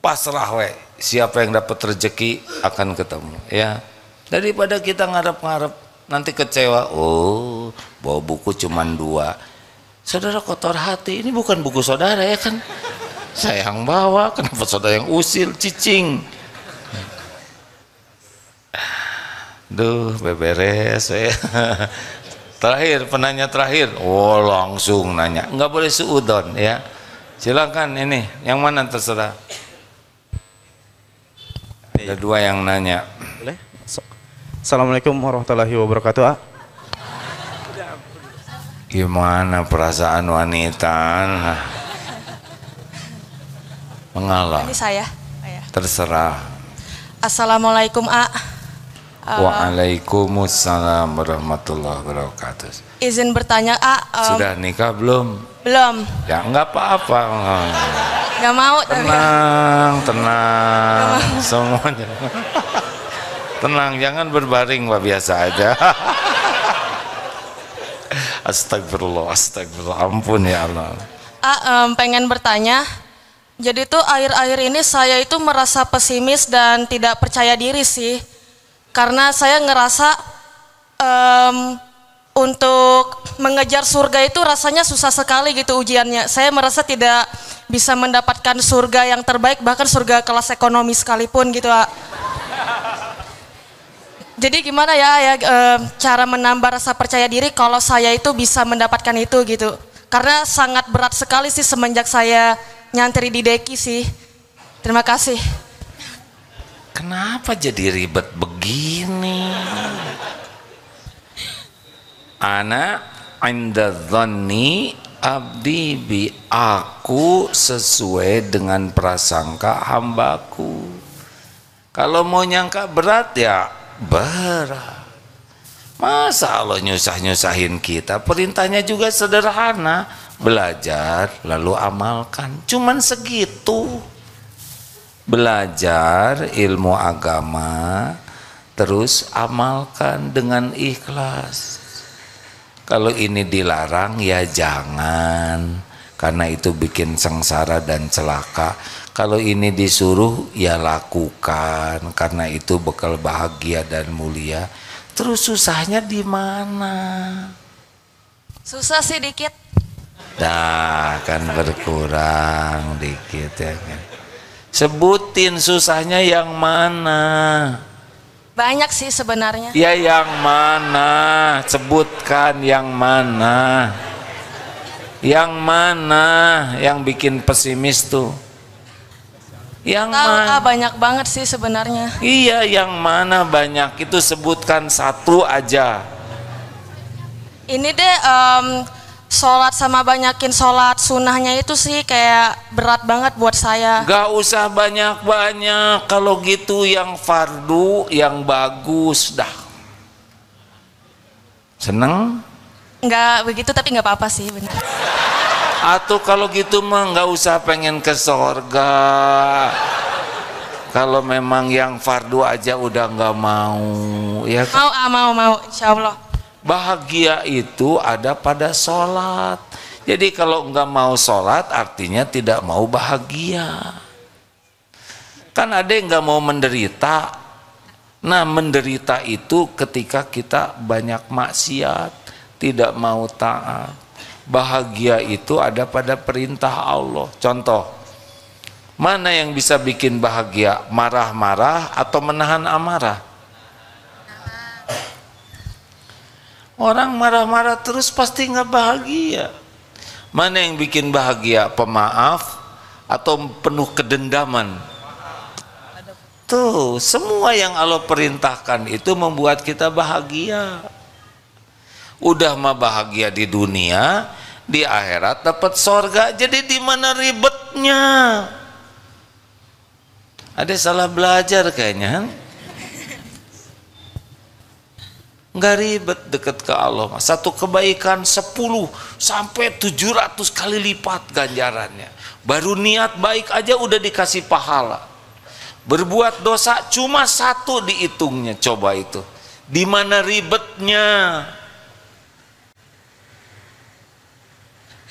Pasrah we, siapa yang dapat rezeki akan ketemu ya. Daripada kita ngarep-ngarep nanti kecewa, oh bawa buku cuman 2. Saudara kotor hati, ini bukan buku saudara ya kan, saya yang bawa, kenapa saudara yang usil, cicing. Duh, beberes ya. Terakhir, penanya terakhir, oh langsung nanya, nggak boleh suudon ya. Silakan ini, yang mana terserah. Ada 2 yang nanya. Boleh? Assalamualaikum warahmatullahi wabarakatuh. Gimana perasaan wanita? Mengalah. Ini saya. Terserah. Assalamualaikum Waalaikumsalam warahmatullahi wabarakatuh. Izin bertanya Sudah nikah belum? Belum. Ya enggak apa-apa. Nggak mau. Tenang semuanya. Tenang, jangan berbaring Pak, biasa aja. Astagfirullah, astagfirullah, ampun ya Allah. Pengen bertanya. Jadi tuh akhir-akhir ini saya itu merasa pesimis dan tidak percaya diri sih. Karena saya ngerasa untuk mengejar surga itu rasanya susah sekali gitu ujiannya. Saya merasa tidak bisa mendapatkan surga yang terbaik, bahkan surga kelas ekonomi sekalipun gitu, A. Jadi gimana ya cara menambah rasa percaya diri kalau saya itu bisa mendapatkan itu gitu. Karena sangat berat sekali sih semenjak saya nyantri di Deki sih. Terima kasih. Kenapa jadi ribet begini? Ana inda dhanni abdi bi, aku sesuai dengan prasangka hambaku. Kalau mau nyangka berat ya berat. Masa Allah nyusah-nyusahin kita? Perintahnya juga sederhana, belajar lalu amalkan. Cuman segitu. Belajar ilmu agama, terus amalkan dengan ikhlas. Kalau ini dilarang ya jangan, karena itu bikin sengsara dan celaka. Kalau ini disuruh ya lakukan, karena itu bekal bahagia dan mulia. Terus susahnya di mana? Susah sih dikit. Dah kan berkurang dikit ya kan. Sebutin susahnya yang mana? Banyak sih sebenarnya. Ya yang mana? Sebutkan yang mana? Yang mana yang bikin pesimis tuh? Yang mana? Banyak banget sih sebenarnya. Iya, yang mana banyak? Itu sebutkan satu aja. Ini deh sholat sama banyakin sholat sunnahnya itu sih kayak berat banget buat saya. Gak usah banyak-banyak. Kalau gitu yang fardu yang bagus dah. Seneng? Nggak begitu tapi nggak apa-apa sih benar. Atau kalau gitu mah nggak usah pengen ke sorga. Kalau memang yang fardu aja udah nggak mau, ya kan? Mau, insya Allah. Bahagia itu ada pada sholat. Jadi kalau nggak mau sholat artinya tidak mau bahagia. Kan ada yang nggak mau menderita. Nah menderita itu ketika kita banyak maksiat, tidak mau taat. Bahagia itu ada pada perintah Allah. Contoh, mana yang bisa bikin bahagia? Marah-marah atau menahan amarah? Orang marah-marah terus pasti nggak bahagia. Mana yang bikin bahagia? Pemaaf atau penuh kedendaman? Tuh, semua yang Allah perintahkan itu membuat kita bahagia. Udah mah bahagia di dunia, di akhirat dapat sorga. Jadi di mana ribetnya? Ada salah belajar kayaknya. Nggak ribet deket ke Allah. Satu kebaikan 10 sampai 700 kali lipat ganjarannya. Baru niat baik aja udah dikasih pahala. Berbuat dosa cuma 1 dihitungnya. Coba itu. Di mana ribetnya?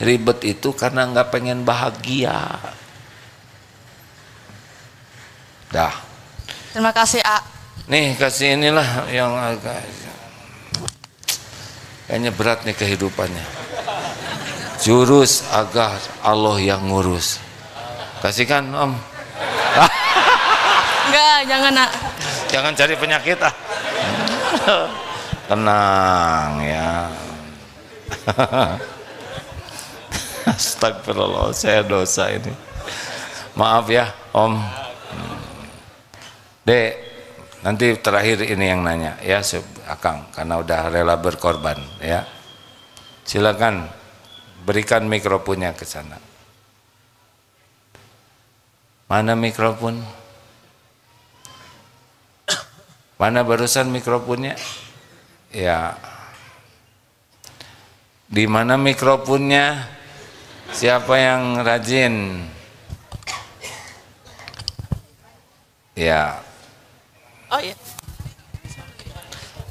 Ribet itu karena nggak pengen bahagia. Dah. Terima kasih, A. Nih kasih inilah yang agak kayaknya berat nih kehidupannya. Jurus agar Allah yang ngurus. Kasihkan Om. Enggak, jangan, A. Jangan cari penyakit ah. Tenang ya. Astagfirullah, saya dosa ini. Maaf ya Om. Dek, nanti terakhir ini yang nanya ya Akang, karena udah rela berkorban ya. Silakan berikan mikrofonnya ke sana. Mana mikrofon? Mana barusan mikrofonnya? Ya. Di mana mikrofonnya? Siapa yang rajin? Ya. Oh iya.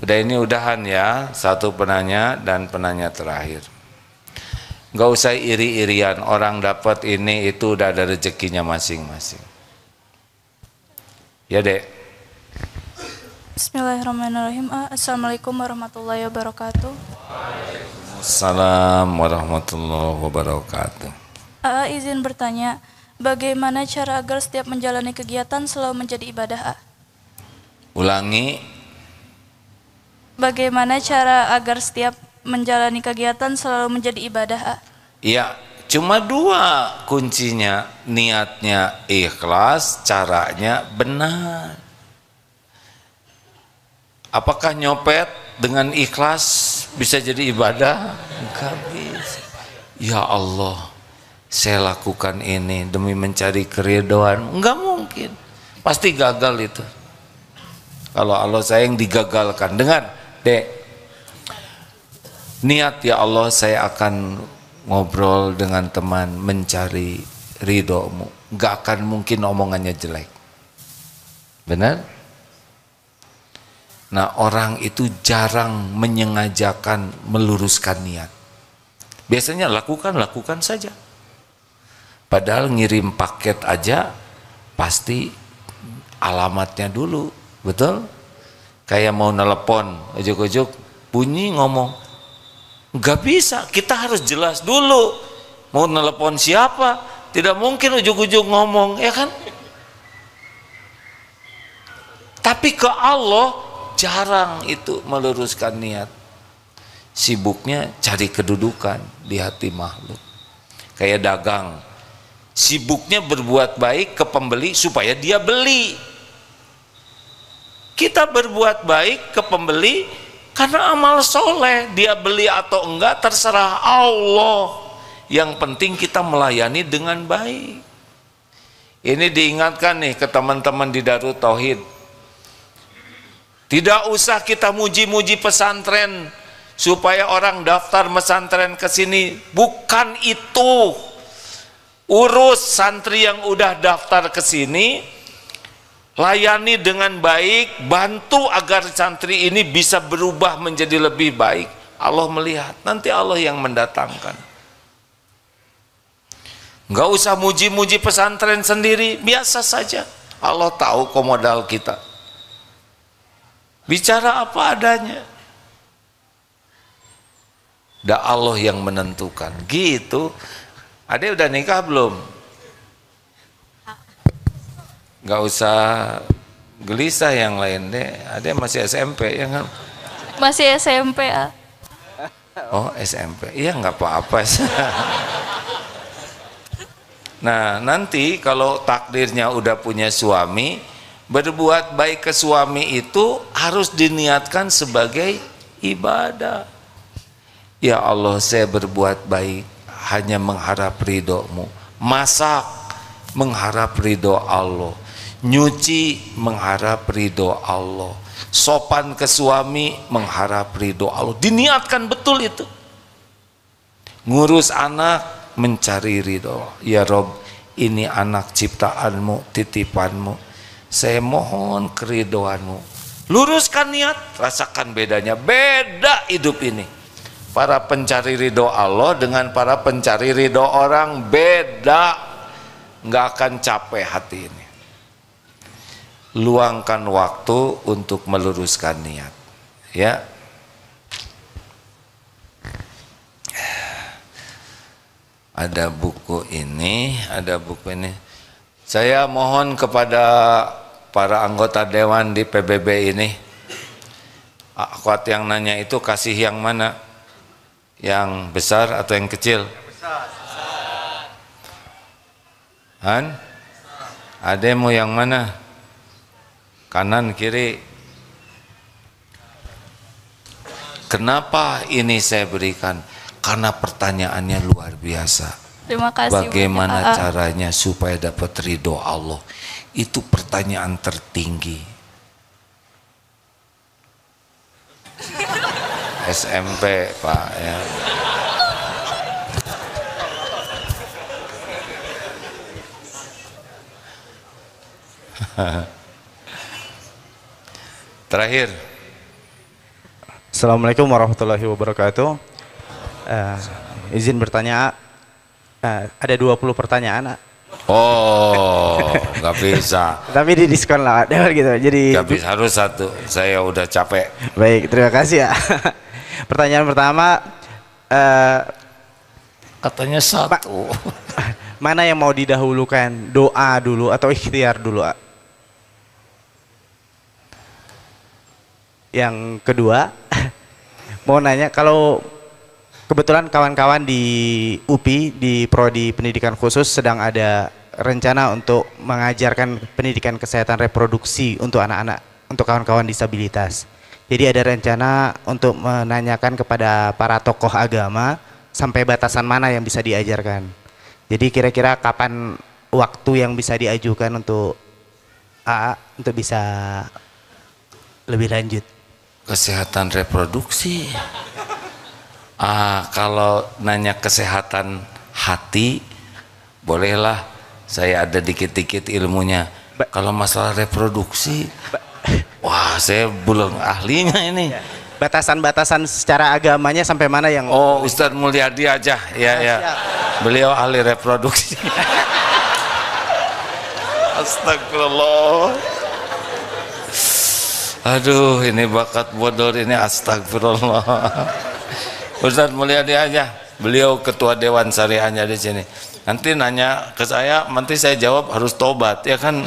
Udah ini udahan ya, satu penanya dan penanya terakhir. Gak usah iri-irian, orang dapat ini itu udah ada rezekinya masing-masing. Ya Dek. Bismillahirrahmanirrahim. Assalamualaikum warahmatullahi wabarakatuh. Assalamualaikum warahmatullahi wabarakatuh. Izin bertanya, bagaimana cara agar setiap menjalani kegiatan selalu menjadi ibadah? Ulangi. Bagaimana cara agar setiap menjalani kegiatan selalu menjadi ibadah? Ya, cuma dua kuncinya, niatnya ikhlas, caranya benar. Apakah nyopet dengan ikhlas bisa jadi ibadah? Enggak bisa. Ya Allah, saya lakukan ini demi mencari keridhaan. Enggak mungkin, pasti gagal itu. Kalau Allah sayang digagalkan. Dengar, Dek, niat ya Allah saya akan ngobrol dengan teman mencari ridhomu. Enggak akan mungkin omongannya jelek. Benar? Nah, orang itu jarang menyengajakan meluruskan niat. Biasanya lakukan saja. Padahal ngirim paket aja pasti alamatnya dulu, betul? Kayak mau nelepon, ujuk-ujuk bunyi ngomong. Nggak bisa, kita harus jelas dulu. Mau nelepon siapa? Tidak mungkin ujuk-ujuk ngomong, ya kan? Tapi ke Allah jarang itu meluruskan niat. Sibuknya cari kedudukan di hati makhluk. Kayak dagang, sibuknya berbuat baik ke pembeli supaya dia beli. Kita berbuat baik ke pembeli karena amal soleh. Dia beli atau enggak terserah Allah. Yang penting kita melayani dengan baik. Ini diingatkan nih ke teman-teman di Darut Tauhid. Tidak usah kita muji-muji pesantren supaya orang daftar pesantren ke sini. Bukan itu. Urus santri yang udah daftar ke sini, layani dengan baik, bantu agar santri ini bisa berubah menjadi lebih baik. Allah melihat, nanti Allah yang mendatangkan. Enggak usah muji-muji pesantren sendiri, biasa saja. Allah tahu komodal kita. Bicara apa adanya. Dah Allah yang menentukan. Gitu. Ade udah nikah belum? Gak usah gelisah yang lain deh. Ade masih SMP ya kan? Masih SMP. Oh SMP. Iya nggak apa-apa. Nah nanti kalau takdirnya udah punya suami, berbuat baik ke suami itu harus diniatkan sebagai ibadah. Ya Allah, saya berbuat baik hanya mengharap ridhomu. Masak mengharap ridho Allah. Nyuci mengharap ridho Allah. Sopan ke suami mengharap ridho Allah. Diniatkan betul itu. Ngurus anak mencari ridho. Ya Rob, ini anak ciptaanmu, titipanmu. Saya mohon keridhoanmu. Luruskan niat, rasakan bedanya. Beda hidup ini. Para pencari ridho Allah dengan para pencari ridho orang beda. Nggak akan capek hati ini. Luangkan waktu untuk meluruskan niat. Ya. Ada buku ini, Saya mohon kepada para anggota dewan di PBB ini, akhwat yang nanya itu kasih yang mana? Yang besar atau yang kecil? Han? Ade mau yang mana? Kanan, kiri? Kenapa ini saya berikan? Karena pertanyaannya luar biasa. Terima kasih. Bagaimana caranya supaya dapat ridho Allah? Itu pertanyaan tertinggi. SMP Pak ya. Terakhir. Assalamualaikum warahmatullahi wabarakatuh. Izin bertanya, ada 20 pertanyaan. Oh, nggak bisa. Tapi di diskon lah, gitu. Jadi nggak bisa, harus satu. Saya udah capek. Baik, terima kasih ya. Pertanyaan pertama, Katanya satu. Mana yang mau didahulukan? Doa dulu atau ikhtiar dulu? Yang kedua, mau nanya, kalau kebetulan kawan-kawan di UPI, di Prodi Pendidikan Khusus sedang ada rencana untuk mengajarkan pendidikan kesehatan reproduksi untuk anak-anak, untuk kawan-kawan disabilitas. Jadi ada rencana untuk menanyakan kepada para tokoh agama sampai batasan mana yang bisa diajarkan. Jadi kira-kira kapan waktu yang bisa diajukan untuk AA untuk bisa lebih lanjut? Kesehatan reproduksi. Kalau nanya kesehatan hati, bolehlah, saya ada dikit-dikit ilmunya. Kalau masalah reproduksi, wah, saya belum ahlinya ini. Batasan-batasan secara agamanya sampai mana yang... Oh, Ustadz Mulyadi aja, ya. Beliau ahli reproduksi. Astagfirullah. Aduh, ini bakat bodor ini, astagfirullah. Ustadz Mulyadi aja, beliau ketua dewan syariahnya di sini. Nanti nanya ke saya, nanti saya jawab harus tobat, ya kan?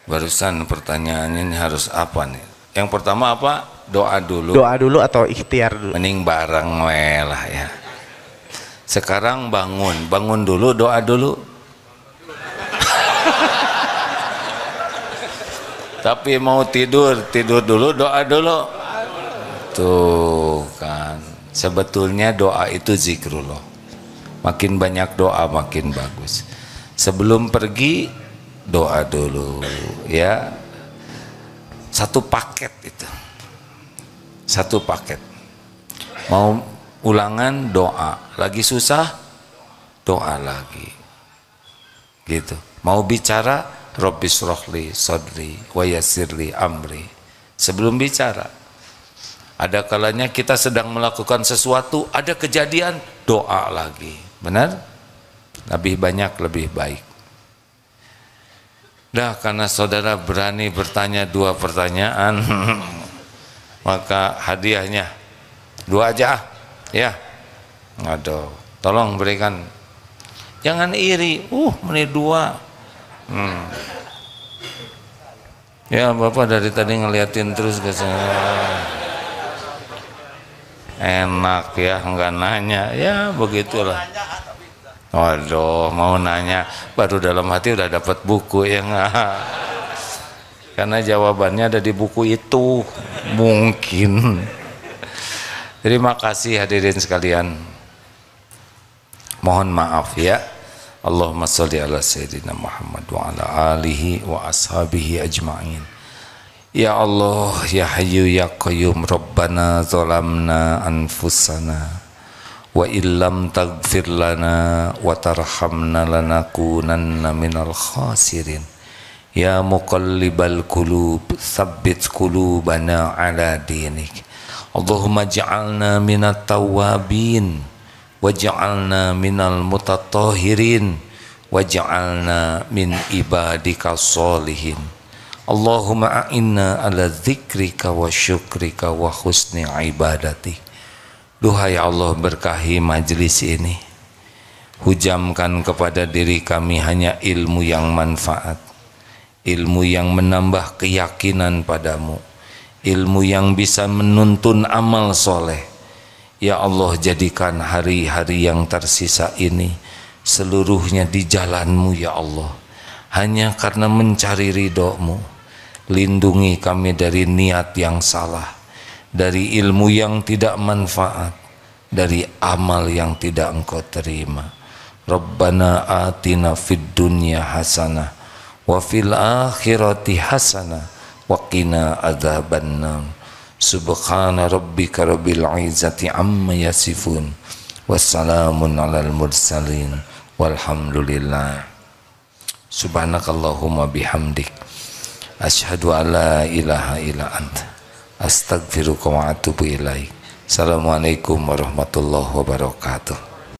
Barusan pertanyaannya ini harus apa nih? Yang pertama apa? Doa dulu. Doa dulu atau ikhtiar dulu? Mending bareng lah ya. Sekarang bangun dulu, doa dulu. Tapi mau tidur dulu, doa dulu. Tuh kan, sebetulnya doa itu zikrullah. Makin banyak doa makin bagus. Sebelum pergi doa dulu ya. Satu paket itu. Satu paket. Mau ulangan doa, lagi susah doa lagi. Gitu. Mau bicara Rabbis rohli sodri wa yassirli amri. Sebelum bicara, ada kalanya kita sedang melakukan sesuatu, ada kejadian, doa lagi. Benar? Lebih banyak lebih baik. Dah, karena saudara berani bertanya 2 pertanyaan, maka hadiahnya 2 aja ya. Aduh, tolong berikan. Jangan iri. Menit 2. Ya, Bapak dari tadi ngeliatin terus ke saya. Enak ya, enggak nanya. Ya, begitulah. Waduh, mau nanya baru dalam hati udah dapat buku ya enggak? Karena jawabannya ada di buku itu. Mungkin. Terima kasih hadirin sekalian. Mohon maaf ya. Allahumma sholli ala sayyidina Muhammad wa ala alihi wa ashabihi ajma'in. Ya Allah, ya Hayyu ya Qayyum, Rabbana zalamna anfusana wa illam taghfir lana wa tarhamna lanakunanna minal khasirin. Ya muqallibal qulub, tsabbit qulubana ala dinik. Allahumma ja'alna minat tawwabin waj'alna minal mutatahhirin waj'alna min ibadika sholihin. Allahumma a'inna ala dzikrika wa syukrika wa husni ibadati. Duhai Allah, berkahi majlis ini, hujamkan kepada diri kami hanya ilmu yang manfaat, ilmu yang menambah keyakinan padamu, ilmu yang bisa menuntun amal soleh. Ya Allah, jadikan hari-hari yang tersisa ini seluruhnya di jalan-Mu ya Allah, hanya karena mencari ridho-Mu. Lindungi kami dari niat yang salah, dari ilmu yang tidak manfaat, dari amal yang tidak Engkau terima. Rabbana atina fid dunya hasanah wa fil akhirati hasanah wa qina adzabannar. Subhana rabbika rabbil izzati amma yasifun wassalamun alal mursalin walhamdulillah. Subhanakallahumma bihamdik asyhadu an la ilaha illa anta astaghfiruka wa atubu ilaik. Assalamualaikum warahmatullahi wabarakatuh.